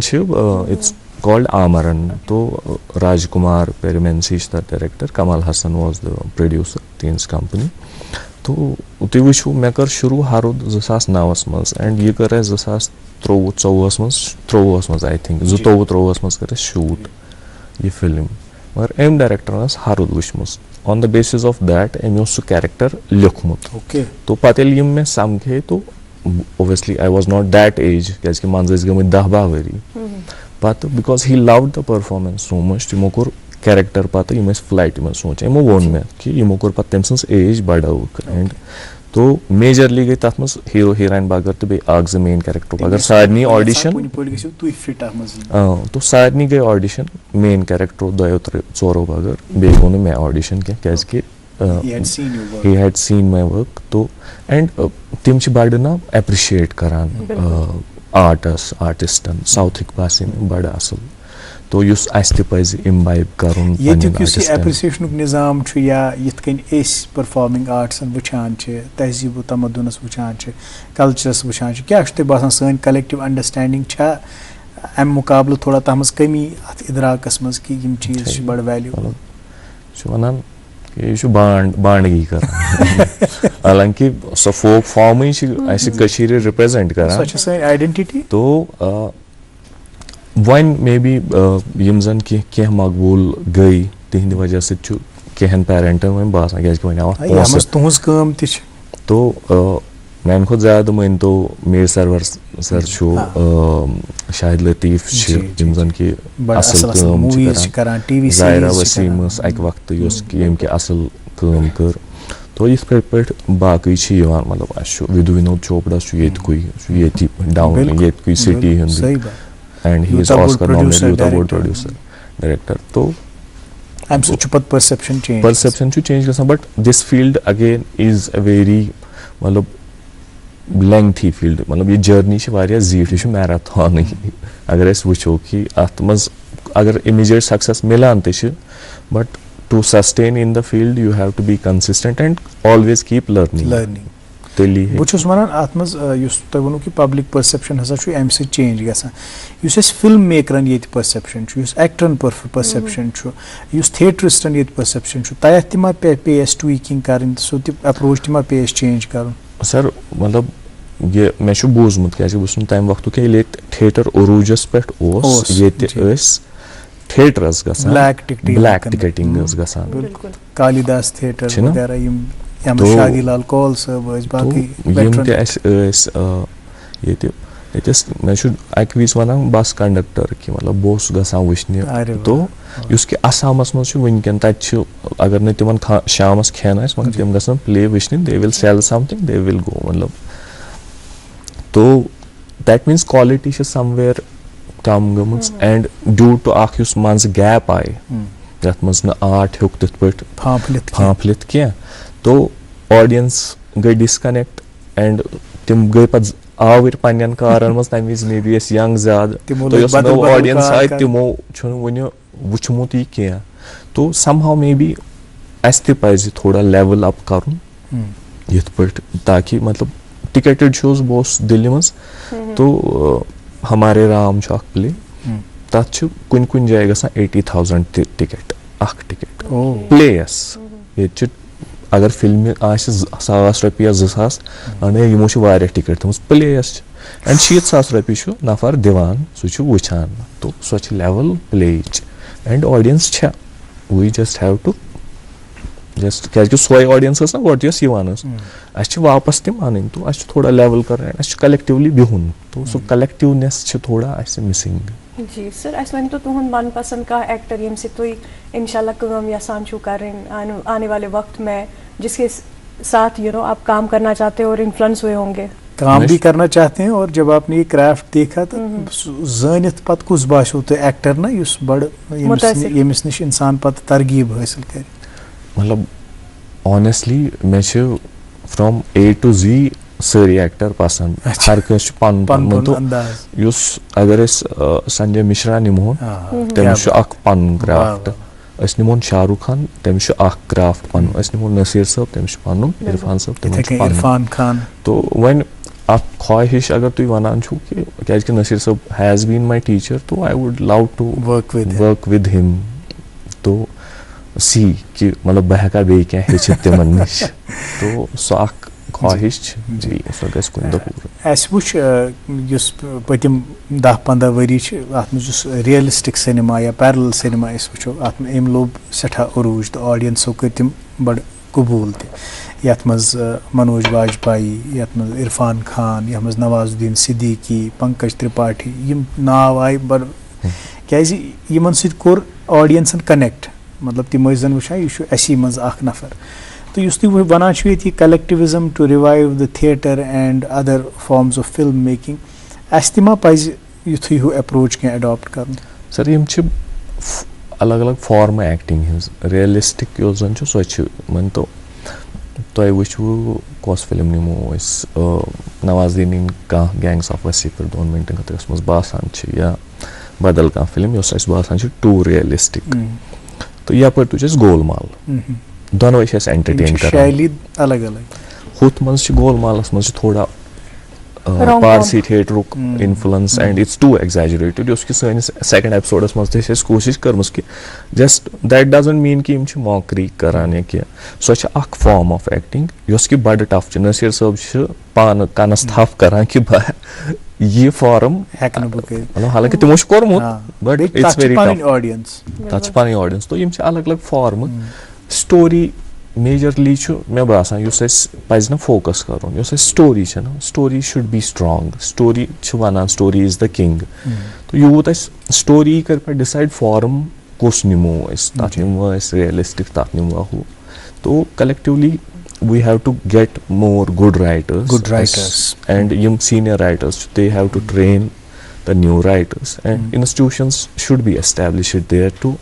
it's called Amaran. So Rajkumar Perimensi is the director. Kamal Hassan was the producer. Teens company. So उतै वुचु मे कर शुरू हारुद 2009 मज एंड ये कर 2023 मज आई थिंक 2023 मज कर शूट ये फिल्म मगर एम डायरेक्टर हारुद वुचमुस on the basis of that एम सह कैरेक्टर लिखमुत तो पत यम मे समझे तो obviously I was not that age क्या मंज गम 10-12 वरी पत because he loved the performance so much तमो कोर कैरेक्टर पत फ्लाइट में सोच यमो वोन मे कि यमो कोर पत तम सन्स एज बढ़ाउक एंड तो मेजरली गई तथ मज हीरो हीरोइन बगर तो बे आग मेन कैरेक्टर अगर सारनी ऑडिशन तो सारनी गई ऑडिशन मेन कैरेक्टर 2-3 बगर बे गो मे ऑडिशन क्या he had seen my work तो एंड तम बड़ ना एप्रिशिएट करान आर्टिस्टन साउथ बासे बड़ असल तो अस इम्बाइब करुन एप्रिसिएशन निज़ाम या परफॉर्मिंग आर्ट्सन वुचान तहजीब तमदुनस वुचान कल्चरस वुचान क्या बासान सन कलेक्टिव अंडरस्टैंडिंग अम मुकाबल थोड़ा तम कमी अत इदराकस मज कि यम चीज बड़ वैल्यू वन यह बांडगी कर हालांकि सो फोक फॉर्म रिप्रेजेंट कर आइडेंटिटी तो वन मे बी यम जन कह मकबूल गई तिहद वजह सहन पेरेंटन वो बासान क्या तो मान खुद ज्यादा मान तो मीर सरवर सर शाहिद लतीफ यम जन कि असल ज़ायरा वसीम अक वक्त यम कि असल काम कर तो इस पे बाकी मतलब विधु विनोद चोपड़ा ये डाउन ये city and he is Oscar nominated यूथ अवार्ड प्रोड्यूसर डायरेक्टर तो परसेप्शन चेंज गसान but this field again is a very मतलब लेंथी फील्ड मतलब ये जर्नी जीठ यह मैराथन अगर वो कि अत मज अगर इमीजिएट सक्सेस मिलान but to sustain in the field you have to be consistent and always keep learning तेली बहुत वन अत मज तुम वो कि पब्लिक परसेप्शन हसा अम चेंज गसान फिल्म मेकरन ये परसेप्शन एक्टरन परसेप्शन थिएटरिस्टन ये परसेप्शन तथ मा पे ट्वीकिंग कर सो अप्रोच मा पे चेंज कर सर मतलब ये मे बूजमुत क्या तम वक्त क्या थिएटर उरूजस पे थिएटरस ब्लैक टिकटिंग गसान कालिदास थिएटर वगैरह शादीलाल कौल मे अक विज वन बस कंडक्टर कि मतलब बस गसान वुचने तो कि असमस मज वनकन तक अगर न तिमन शामस खेन मगर तम गसन प्ले वुचने they will sell something they will go मतलब तो दैट मीन्स क्वालिटी समवेयर कम गमज एंड ड्यू टू अख मज गैप आए यथ मज न आर्ट हेक तिथ पट फांफलित क्या तो ऑडियंस गई डिस्कनेक्ट एंड तिम गई पत आवर पन्न कारन मज तम विज मे बी यंग ज्यादा तो नो ऑडियंस आय तिमो वन वुचमुत यह क्या तो समहाउ मे बी अस ति पज थोड़ा लेवल अप करन यथ पट ताकि मतलब टिकेटेड शोज बस दिल्ली मज तो हमारे राम प्ले तथ कुन कुन जाए गसान 80,000 टिकट अख टिकट प्लेयस ये अगर फिल्म $1,000 या 2,000 यमो टिकट थम प्लेयस एंड 70,000 रुपये नफर दिवान सह वुचान तो सो level play and audience we just have to just क्या सोई ऑडियंस ना गोट अस वापस तम अन तो अस थोड़ा लेवल कर कलेक्टिवली बिहुन तो सो कलेक्टिवनेस थोड़ा मिसिंग जी सर अस वन तो तुहद मनपसंद का एक्टर यम से तुम इंशाल्लाह कम यसान करें आने वाले वक्त में जिसके साथ आप काम करना चाहते हो और इन्फ्लुएंस हुए होंगे काम भी करना चाहते हैं और जब आपने ये क्राफ्ट देखा तो जानित पत कुछ बाशो तो एक्टर ना युस बड़ यमिस निश इंसान पत तरगीब हासिल कर मतलब honestly may from A to Z सारी एक्टर पसंद हर कस पन तो अगर संजय मिश्रा निमो तमिस पन क्राफ्ट अस निमो शाहरुख खान तमिस क्राफ्ट पन अस निमो नसीर साहब तमिस पन इरफान साहब इरफान खान तो वन ख्वाहिश अगर तुम वनान कि क्या नसीर साहब हैज बीन माई टीचर तो I would love to work with him तो सी कि मतलब बह हेका बे क्या हेचित तिमन निश तो सो ख्वाहिश जी सो कुन वुच पतिम 10-15 वरी रियलिस्टिक सिनेमा या पैरल सिनेमा वो अम लोब सठा अरूज तो ऑडियंसो कर तम बड़ कबूल तथ मज मनोज वाजपेयी यथ मज इरफान खान यथ मज नवाजुद्दीन सिद्दीकी पंकज त्रिपाठी यम नाव आय बड़ क्या यमन सत कोर ऑडियंसन कनेक्ट मतलब तम जन वुचान यह असी मज अख नफर तो युस तुम वनान ये collectivism to revive the theatre and other forms of film making अस मा पज युथ हूँ अप्रोच क्या अडॉप्ट कर सर यम अलग अलग फॉर्म एक्टिंग हिंस रियलिस्टिक यो जन सो मन तो तुम वो कस फिल्म निमो नवाजुद्दीन कह गैंग्स ऑफ वसीपुर 2 मिनटन खतर बासान या बदल कह फिल्म बासान टू रियलिस्टिक तो यप गोलमाल दोनों एंटरटेन कर अलग अलग हुत मज गोलमालस मज थोड़ा पारसी थिएटरुक influence and it's too exaggerated सैनिस सेकंड एपिसोडस मज कोशिश कर्मस कि जस्ट दैट डजंट मीन कि मॉकरी करान या क्या सो फॉर्म ऑफ एक्टिंग कि बड़ टफ नसीर साहब पान कनस थफ करान कि ये फॉर्म मतलब हालांकि तिमो कोर्मुत but it's very tough audience तथ पन ऑडियंस तो यम अलग अलग फॉर्म स्टोरी मेजरली मे बासान पज ना फोकस कर स्टोरी ना story should be strong story वन स्टोरी इज द किंग तो यूत स्टोरी कर पे डिसाइड फॉर्म कुछ निमो तथ निमो रियलिस्टिक तथ निमो हूँ तो collectively we have to get more good writers and senior writers they have to train the new writers and institutions should be established there to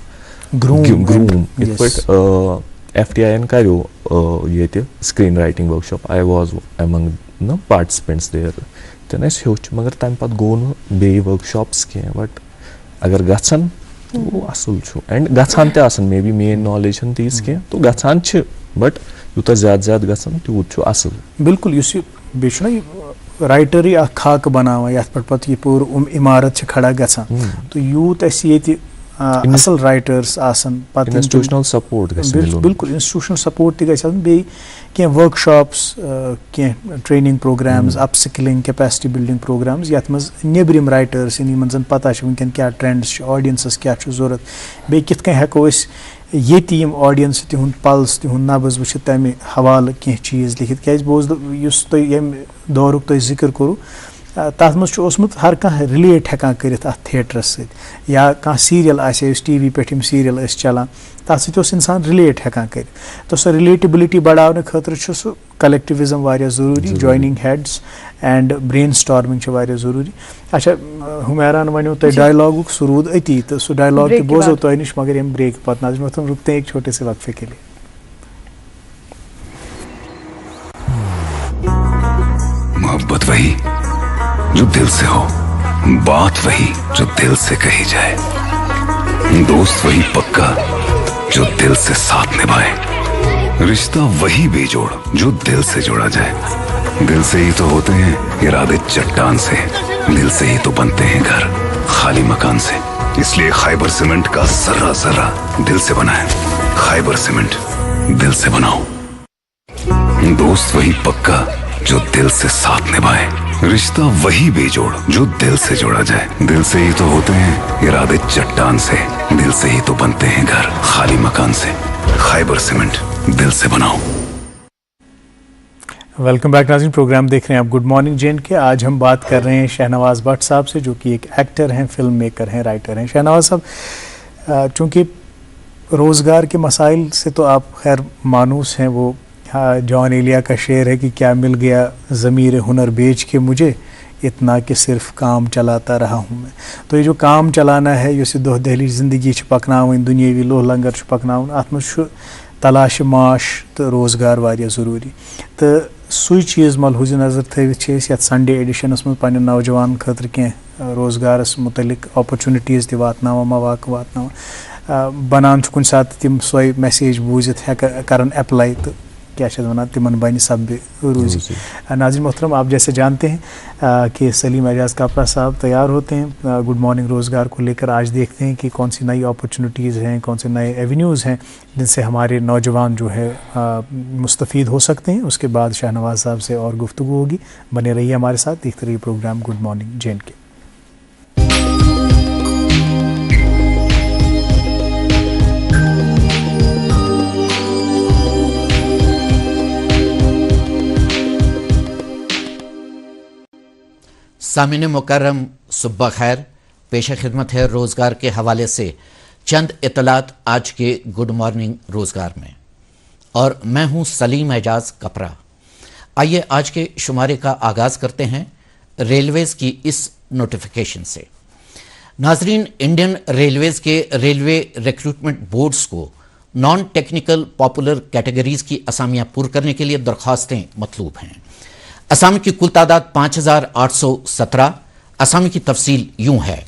groom yes. FTIN karyo yete screenwriting workshop I was among the participants there then as huge magar time pat go no be workshops ke but agar gatsan wo asul chu and gatsan te asan maybe main knowledge han these ke to gatsan ch but यूत ज्यादा गसन तूत असल बिल्कुल बे राइटरी खाक बनावा ये पे पूर इमारत खड़ा गसान तो यूत असल राइटर्स इंस्टीट्यूशनल सपोर्ट बिल्कुल इंस्टीट्यूशनल सपोर्ट बे क्या वर्कशॉप्स क्या training programmes upskilling capacity building programmes ये मज नेबरिम राइटर्स इन जन पता वनकन क्या ट्रेंड्स ऑडियंसस क्या जरूरत बे कित कन हेको ये ऑडियंस तिहुंद पल्स तिहुंद नब्ज वुचित तमें हवाले कह चीज़ लिखित क्या बोज यम दौरुक तुम जिक्र करूँ तथ मज ओसमुत हर कह रिलेट हेकान करित अथ थिएटरस सत या कह सीरियल आसे टीवी पे सीरियल ٲسۍ चलान तथ सत इंसान रिलेट हेकान कर तो सो रिलेटेबिलिटी बढ़ाने खतर सह कलेक्टिविज्म वारिया ज़रूरी joining heads and brainstorming वारिया ज़रूरी। अच्छा हुमैरान वनो तुम डायलॉगुक सह रूद अती तो सह डायलॉग तो बोजो तुह निश मगर यम ब्रेक पत नाज़रीन तुम रुकते हैं एक छोटे से वक्फे के लिए। मोहब्बत वही जो दिल से हो, बात वही जो दिल से कही जाए, दोस्त वही पक्का जो दिल से साथ निभाए, रिश्ता वही बेजोड़ जो दिल से जोड़ा जाए। दिल से ही तो होते हैं इरादे चट्टान से, दिल से ही तो बनते हैं घर खाली मकान से। इसलिए खैबर सीमेंट का जर्रा जर्रा दिल से बना है। खैबर सीमेंट, दिल से बनाओ। दोस्त वही पक्का जो दिल से साथ निभाए, रिश्ता वही बेजोड़ जो दिल से जोड़ा जाए। दिल से ही तो होते हैं इरादे चट्टान से, दिल से ही तो बनते हैं घर खाली मकान से। खैबर सीमेंट, दिल से बनाओ। वेलकम बैक नाज़रीन, प्रोग्राम देख रहे हैं आप गुड मॉर्निंग जेन के। आज हम बात कर रहे हैं शहनवाज भट्ट साहब से, जो कि एक एक्टर हैं, फिल्म मेकर हैं, राइटर हैं। शहनवाज साहब, चूँकि रोज़गार के मसाइल से तो आप खैर मानूस हैं, वो जॉन एलिया का शेर है कि क्या मिल गया ज़मीर हुनर बेच के मुझे, इतना कि सिर्फ काम चलाता रहा हूँ मैं। तो ये जो काम चलाना है, ये दोह दहली ज़िंदगी पकनावन, दुनियावी लोह लंगर पकनावन, अत मज तलाश माश तो रोज़गार वारिया ज़रूरी। तो सुई चीज़ मलहूज़ नज़र थवित ये संडे एडिशनस में पन्ने नौजवान खतर क्या रोज़गारस मुतलिक अपॉर्चुनिटीज़ ति वातनावान, मौक़े वातनावान, बनान कुन सात तिम सोई मैसेज बूजित करन अप्लाई, तो क्या वना तिमन बन सब रूजी। नाज़रीन मोहतरम, आप जैसे जानते हैं कि सलीम एजाज कापरा साहब तैयार होते हैं गुड मॉर्निंग रोज़गार को लेकर। आज देखते हैं कि कौन सी नई अपॉर्चुनिटीज़ हैं, कौन से नए एवेन्यूज़ हैं जिनसे हमारे नौजवान जो है मुस्तफ़ीद हो सकते हैं। उसके बाद शहनवाज साहब से और गुफ्तगू होगी। बने रहिए हमारे साथ, देखते रहिए प्रोग्राम गुड मॉर्निंग जेन के। सामिन मुकर्रम सुबह खैर, पेश खिदमत है रोज़गार के हवाले से चंद इतलात आज के गुड मॉर्निंग रोज़गार में, और मैं हूं सलीम एजाज कपरा। आइए आज के शुमारे का आगाज़ करते हैं रेलवेज़ की इस नोटिफिकेशन से। नाजरीन, इंडियन रेलवेज़ के रेलवे रिक्रूटमेंट बोर्ड्स को नॉन टेक्निकल पॉपुलर कैटेगरीज़ की असामियाँ पुर करने के लिए दरख्वास्तें मतलूब हैं। असामी की कुल तादाद 5817। असामी की तफसील यूं है: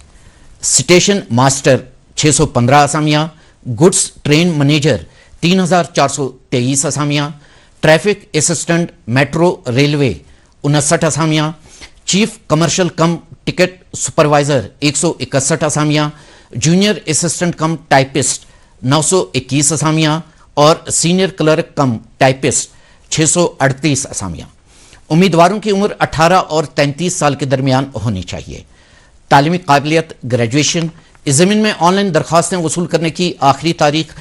स्टेशन मास्टर 615 असामियाँ, गुड्स ट्रेन मैनेजर 3423 असामियाँ, ट्रैफिक असिस्टेंट मेट्रो रेलवे 59 असामियाँ, chief commercial cum ticket supervisor 161 असामियाँ, जूनियर असिस्टेंट कम टाइपिस्ट 921 असामियाँ और सीनियर क्लर्क कम टाइपिस्ट 638 असामियाँ। उम्मीदवारों की उम्र 18 और 33 साल के दरमियान होनी चाहिए। तालीमी काबिलियत ग्रेजुएशन। इस ज़मीन में ऑनलाइन दरख्वास्तें वसूल करने की आखिरी तारीख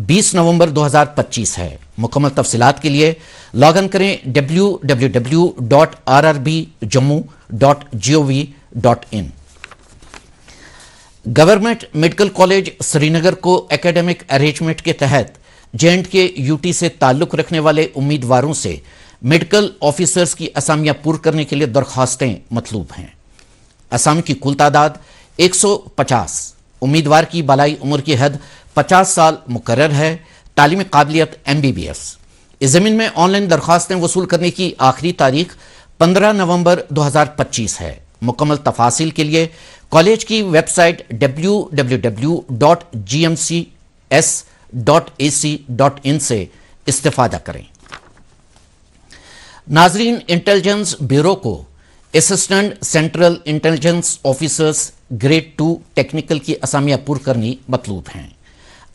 20 नवंबर 2025 है। मुकम्मल तफसीलात के लिए लॉग इन करें www.rrbjammu.gov.in। Government medical college Srinagar को एकेडमिक अरेंजमेंट के तहत J&K UT से ताल्लुक़ रखने वाले उम्मीदवारों से मेडिकल ऑफिसर्स की असामियाँ पूर करने के लिए दरख्वास्तें मतलूब हैं। असाम की कुल तादाद 150। उम्मीदवार की बालाई उम्र की हद 50 साल मुकर्रर है। तालीमी काबिलियत MBBS। इस ज़मीन में ऑनलाइन दरख्वास्तें वसूल करने की आखिरी तारीख 15 नवंबर 2025 है। मुकम्मल तफासिल के लिए कॉलेज की वेबसाइट www.gmcs.ac.in से इस्तेफादा करें। नाजरीन, इंटेलिजेंस ब्यूरो को assistant central intelligence officers grade 2 technical की असामियाँ पुर करनी मतलूब हैं।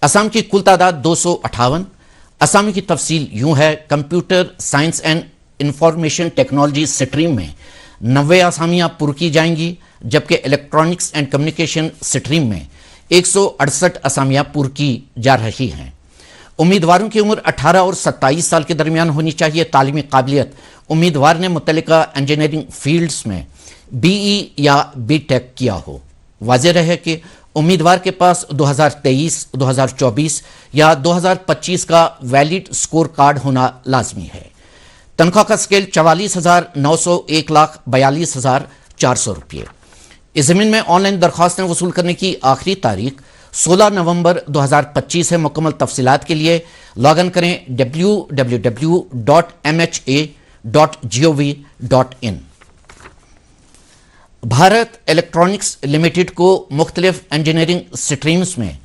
असम की कुल तादाद 258। असम की तफसील यूं है: computer science and information technology stream में 90 असामियाँ पुर की जाएंगी, जबकि इलेक्ट्रॉनिक्स एंड कम्युनिकेशन स्ट्रीम में 168 असामियाँ पुर की जा रही हैं। उम्मीदवारों की उम्र 18 और 27 साल के दरमियान होनी चाहिए। तालीमी काबिलियत: उम्मीदवार ने मुतल्लिका इंजीनियरिंग फील्ड्स में बीई या बीटेक किया हो। वाज़ेह रहे कि उम्मीदवार के पास 2023, 2024 या 2025 का वैलिड स्कोर कार्ड होना लाजमी है। तनख्वाह का स्केल 44,900 1,42,400 रुपये। इस ज़मीन में ऑनलाइन दरख्वास्तें वसूल करने की आखिरी तारीख 16 नवंबर 2025 है। मुकम्मल तफसीलात के लिए लॉगिन करें www.mha.gov.in। भारत इलेक्ट्रॉनिक्स लिमिटेड को मुख्तलिफ इंजीनियरिंग स्ट्रीम्स में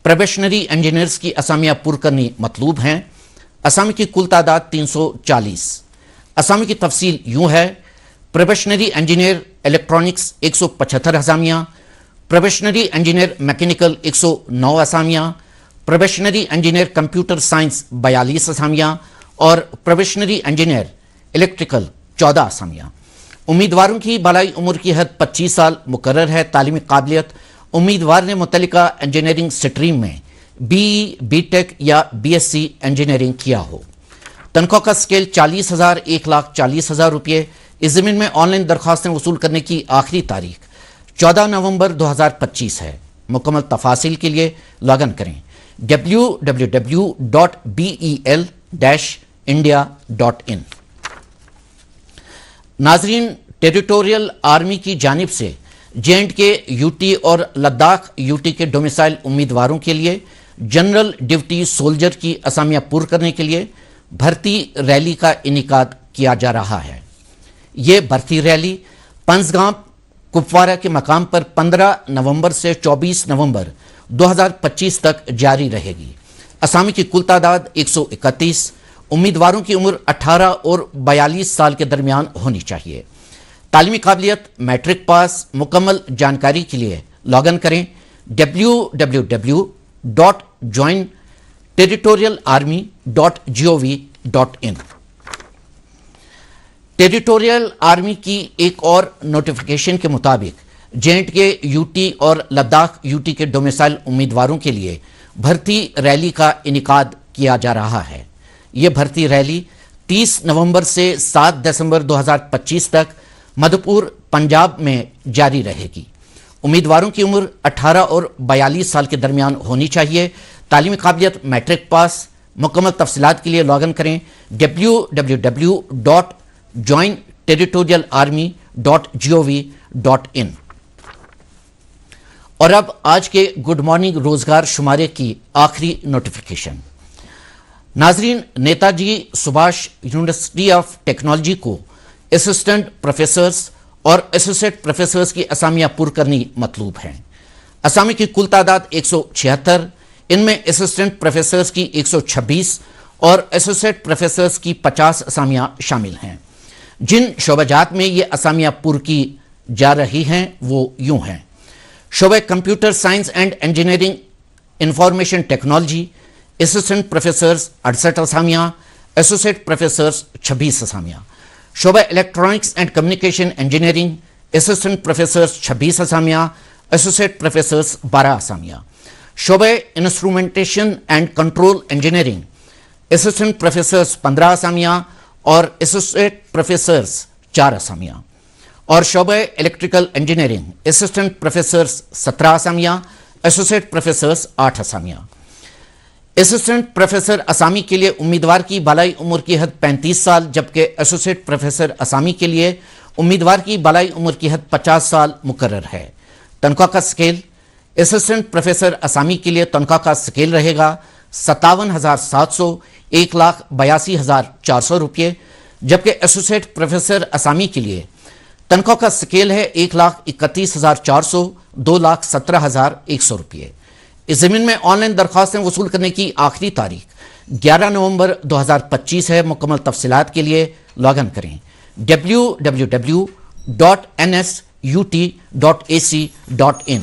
प्रोबेशनरी इंजीनियर्स की असामियाँ पुर करनी मतलूब हैं। असामी की कुल तादाद 340। असामी की तफसील यूँ है: प्रोबेशनरी इंजीनियर इलेक्ट्रॉनिक्स 175 असामियाँ, प्रोबेशनरी इंजीनियर मैकेनिकल 109 असामियाँ, प्रोबेशनरी इंजीनियर कंप्यूटर साइंस 42 असामियाँ और प्रोबेशनरी इंजीनियर इलेक्ट्रिकल 14 असामियाँ। उम्मीदवारों की बालाई उम्र की हद 25 साल मुकर्रर है। तालीमी काबिलियत: उम्मीदवार ने मुतल्लिका इंजीनियरिंग स्ट्रीम में बीई, बीटेक या बीएससी इंजीनियरिंग किया हो। तनख्वाह का स्केल 40,000 1,40,000 रुपये। इस ज़मीन में ऑनलाइन दरख्वास्तें वसूल करने की आखिरी तारीख 14 नवंबर 2025 है। मुकम्मल तफासिल के लिए लॉगिन करें www.bel-india.in। नाजरीन, टेरिटोरियल आर्मी की जानिब से J&K यूटी और लद्दाख यूटी के डोमिसाइल उम्मीदवारों के लिए जनरल ड्यूटी सोल्जर की असामियाँ पुर करने के लिए भर्ती रैली का इनेकाद किया जा रहा है। ये भर्ती रैली पंजगाम कुपवारा के मकाम पर 15 नवंबर से 24 नवंबर 2025 तक जारी रहेगी। असामी की कुल तादाद 131। उम्मीदवारों की उम्र 18 और 42 साल के दरमियान होनी चाहिए। तालीमी काबिलियत: मैट्रिक पास। मुकम्मल जानकारी के लिए लॉगिन करें www.jointerritorialarmy.gov.in। टेरिटोरियल आर्मी की एक और नोटिफिकेशन के मुताबिक J&K यूटी और लद्दाख यूटी के डोमिसाइल उम्मीदवारों के लिए भर्ती रैली का इनेकाद किया जा रहा है। ये भर्ती रैली 30 नवंबर से 7 दिसंबर 2025 तक मधुपुर, पंजाब में जारी रहेगी। उम्मीदवारों की उम्र 18 और 42 साल के दरमियान होनी चाहिए। तालीमी काबिलियत: मैट्रिक पास। मुकम्मल तफसीलात के लिए लॉगिन करें www.jointerritorialarmy.gov.in। और अब आज के गुड मॉर्निंग रोजगार शुमारे की आखिरी नोटिफिकेशन। नाजरीन, Netaji Subhash university of technology को असिस्टेंट प्रोफेसर्स और एसोसिएट प्रोफेसर्स की असामियाँ पुर करनी मतलूब हैं। असामी की कुल तादाद 176। इनमें असिस्टेंट प्रोफेसर्स की 126 और एसोसिएट प्रोफेसर्स की 50 असामियाँ शामिल हैं। जिन शोबाजात में ये असामियाँ पुर की जा रही हैं वो यूँ हैं: शोबे computer science and engineering information technology, assistant professors 68 असामियाँ, एसोसिएट प्रोफेसर्स 26 असामियाँ। शोबे electronics and communication engineering, assistant professors 26 असामियाँ, एसोसिएट प्रोफेसर्स 12 असामियाँ। शोबे instrumentation and control engineering, assistant professors 15 असामियाँ और एसोसिएट प्रोफेसर्स 4 असामियाँ। और शोबे इलेक्ट्रिकल इंजीनियरिंग, असिस्टेंट प्रोफेसर्स 17 असामियाँ, एसोसिएट प्रोफेसर्स 8 असामियाँ। असिस्टेंट प्रोफेसर असामी के लिए उम्मीदवार की बालाई उम्र की हद 35 साल, जबकि एसोसिएट प्रोफेसर असामी के लिए उम्मीदवार की बालाई उम्र की हद 50 साल मुकर्रर है। तनख्वाह का स्केल: असिस्टेंट प्रोफेसर असामी के लिए तनख्वाह का स्केल रहेगा 57,700 1,82,400 रुपये, जबकि एसोसिएट प्रोफेसर असामी के लिए तनख्वाह का स्केल है 1,31,400 2,17,100 रुपये। इस ज़मीन में ऑनलाइन दरख्वास्तें वसूल करने की आखिरी तारीख 11 नवंबर 2025 है। मुकम्मल तफसीलात के लिए लॉगिन करें www.nsut.ac.in।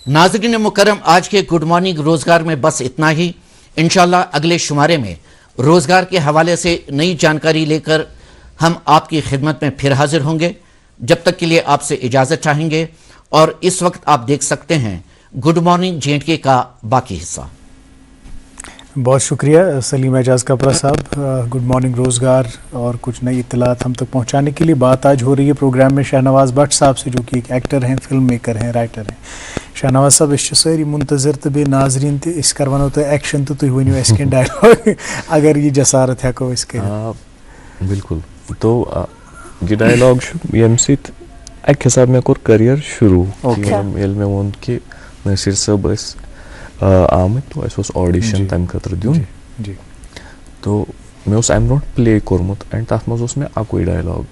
नाज़रीन मुकर्रम, आज के गुड मॉर्निंग रोजगार में बस इतना ही। इंशाल्लाह अगले शुमारे में रोजगार के हवाले से नई जानकारी लेकर हम आपकी खिदमत में फिर हाजिर होंगे। जब तक के लिए आपसे इजाज़त चाहेंगे और इस वक्त आप देख सकते हैं गुड मॉर्निंग J&K का बाकी हिस्सा। बहुत शुक्रिया सलीम एजाज कपरा साहब, गुड मॉर्निंग रोज़गार और कुछ नई इत्तलात हम तक पहुंचाने के लिए। बात आज हो रही है प्रोग्राम में शहनवाज भट्ट साहब से, जो कि एक एक्टर हैं, फिल्म मेकर हैं, राइटर हैं। शहनवाज साहब इस सारी मुंतजर तो बे नाजरीन तो इस करवानो तो एक्शन तो तुम वन अस डायलॉग अगर ये जसारत हेको इस बिल्कुल। तो ये डायलॉग यम सत अक हिसाब मे कोर करियर शुरू मे वोन कि नसीर साहब आमत तो अस ऑडिशन तम खतर दिन तो मे अम ब्रो प्ले कोर्मुत एंड तथ मज मे अकुई डायलॉग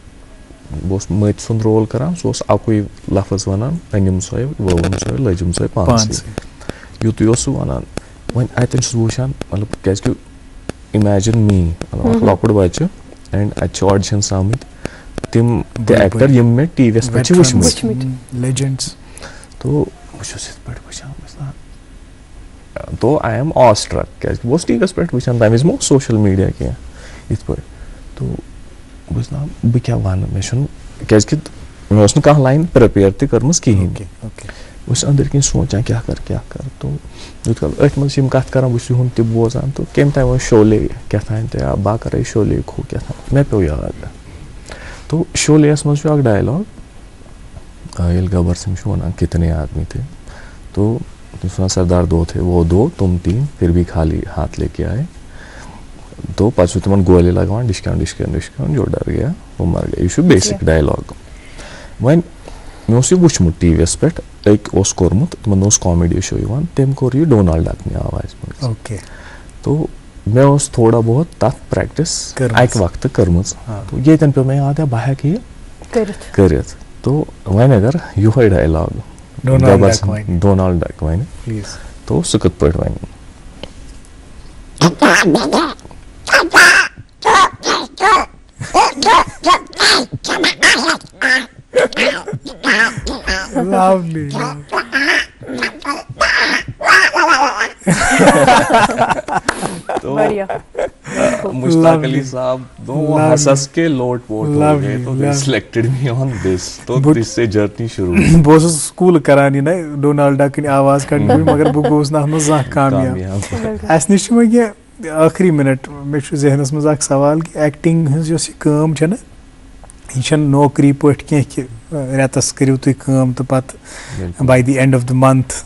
बस मत सुंद रोल करान सो अकुई लफज वनान अनिम सोय वोन सोय लजिम सोय पांच युत वनान वन अतन वुचान मतलब क्या इमेजिन मी मतलब लॉकड बच्चे एंड अच्छे ऑडिशंस आमत तिम एक्टर यम मे टीवीएस पे वुचमत लेजेंड्स तो तो आई एम ऑस्ट्रक क्या बस टीवीएस पे वुचान तम मो सोशल मीडिया क्या इत पे तो बस ना बह क्या वन मे क्या मे कह लाइन प्रिपेयर तर्मज कहें बस अंदर किन सोचान क्या कर तो यूत कल अथ मज कत कर बहन तह बोजान तो कम तम वो शोले क्या तो बह कर शोले खो क्या मे पे याद तो शोले मज डायलॉग ये गब्बर सिंह वन कितने आदमी थे तो सरदार दो थे, वो दो तुम तीन फिर भी खाली हाथ लेके आए तो पचु तुम गोली लगवान डिस्काउंट डिस्काउंट डिस्काउंट जो डर गया वो मर गया। यह बेसिक डायलॉग वन मे वुचमुत टीवीएस पे एक कोर्मुत तमन कॉमेडी शो यवान तम कोर यह डोनाल्ड डक आवाज ओके तो मे थोड़ा बहुत तथ प्रैक्टिस अक वक्त कर्म तो ये पे मे याद बह हेक कर तो वन अगर Yuh dialogue Donald duck one तो सह कत पे वन lovely तो मुश्ताक अली साहब वो हंस के लोट पोट हो गए तो they selected me on this तो दिस से जर्नी शुरू बहुत स्कूल करानी ना डोनाल्ड डक की आवाज कट मगर बह गोस ना जा कामयाब अस निश ये आखिरी मिनट मे जहनस मज अख सवाल कि एक्टिंग हज काम ना यह नौकरी पे कि रेतस करू तुम काम तो पत by the end of the month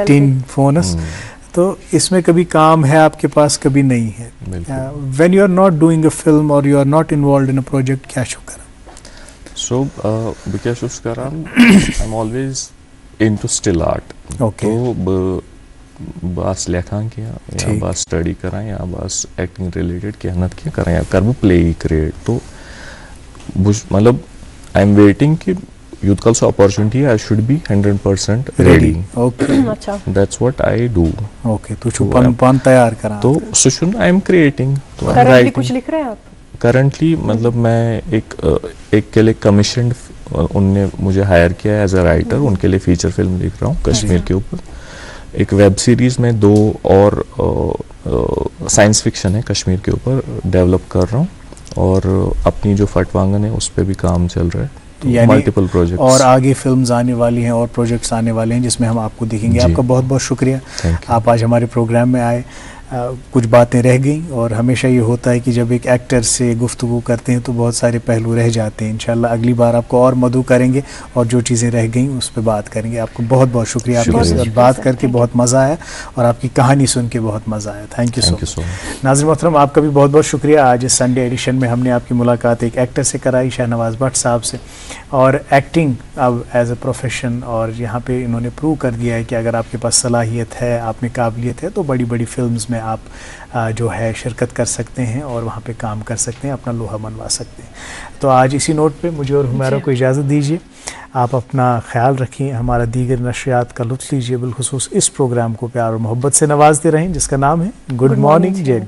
tin phones तो इसमें कभी काम है आपके पास कभी नहीं है। When you are not doing a film और you are not involved in a project क्या शो करा सो क्या शो करा I am always into still art okay तो बस लेखान क्या या बस स्टडी करा या बस एक्टिंग रिलेटेड क्या नत क्या करा या कर प्ले क्रिएट तो मतलब आई एम वेटिंग कि यूथ कल so opportunity I should be 100% ready okay अच्छा that's what I do okay तो छु पन तैयार करा तो सुन आई एम क्रिएटिंग तो करंटली कुछ लिख रहे हैं आप करंटली मतलब मैं एक के लिए कमीशन उनने मुझे हायर किया एज अ राइटर उनके लिए फीचर फिल्म लिख रहा हूँ कश्मीर के ऊपर एक वेब सीरीज में 2 और साइंस फिक्शन है कश्मीर के ऊपर डेवलप कर रहा हूँ और अपनी जो फटवांगन है उस पर भी काम चल रहा है तो मल्टीपल प्रोजेक्ट्स और आगे फिल्म्स आने वाली हैं और प्रोजेक्ट्स आने वाले हैं जिसमें हम आपको देखेंगे। आपका बहुत बहुत शुक्रिया, आप आज हमारे प्रोग्राम में आए। कुछ बातें रह गई और हमेशा ये होता है कि जब एक एक्टर से गुफ्तगू करते हैं तो बहुत सारे पहलू रह जाते हैं। इंशाल्लाह अगली बार आपको और मदऊ करेंगे और जो चीज़ें रह गई उस पर बात करेंगे। आपको बहुत बहुत शुक्रिया, आपके बात करके बहुत मज़ा आया और आपकी कहानी सुन के बहुत मज़ा आया। Thank you so much. नाज़रीन मोहतरम, आपका भी बहुत बहुत शुक्रिया। आज इस संडे एडिशन में हमने आपकी मुलाकात एक एक्टर से कराई, शहनवाज भट्ट साहब से, और एक्टिंग अब एज ए प्रोफेशन, और यहाँ पे इन्होंने प्रूव कर दिया है कि अगर आपके पास सलाहियत है, आप में काबिलियत है तो बड़ी बड़ी फिल्म्स में आप जो है शिरकत कर सकते हैं और वहाँ पे काम कर सकते हैं, अपना लोहा मनवा सकते हैं। तो आज इसी नोट पे मुझे और हुमैरा को इजाज़त दीजिए। आप अपना ख्याल रखें, हमारा दीगर नशरियात का लुत्फ़ लीजिए, बिलखुसूस इस प्रोग्राम को प्यार और मोहब्बत से नवाजते रहें जिसका नाम है गुड मॉर्निंग जेड।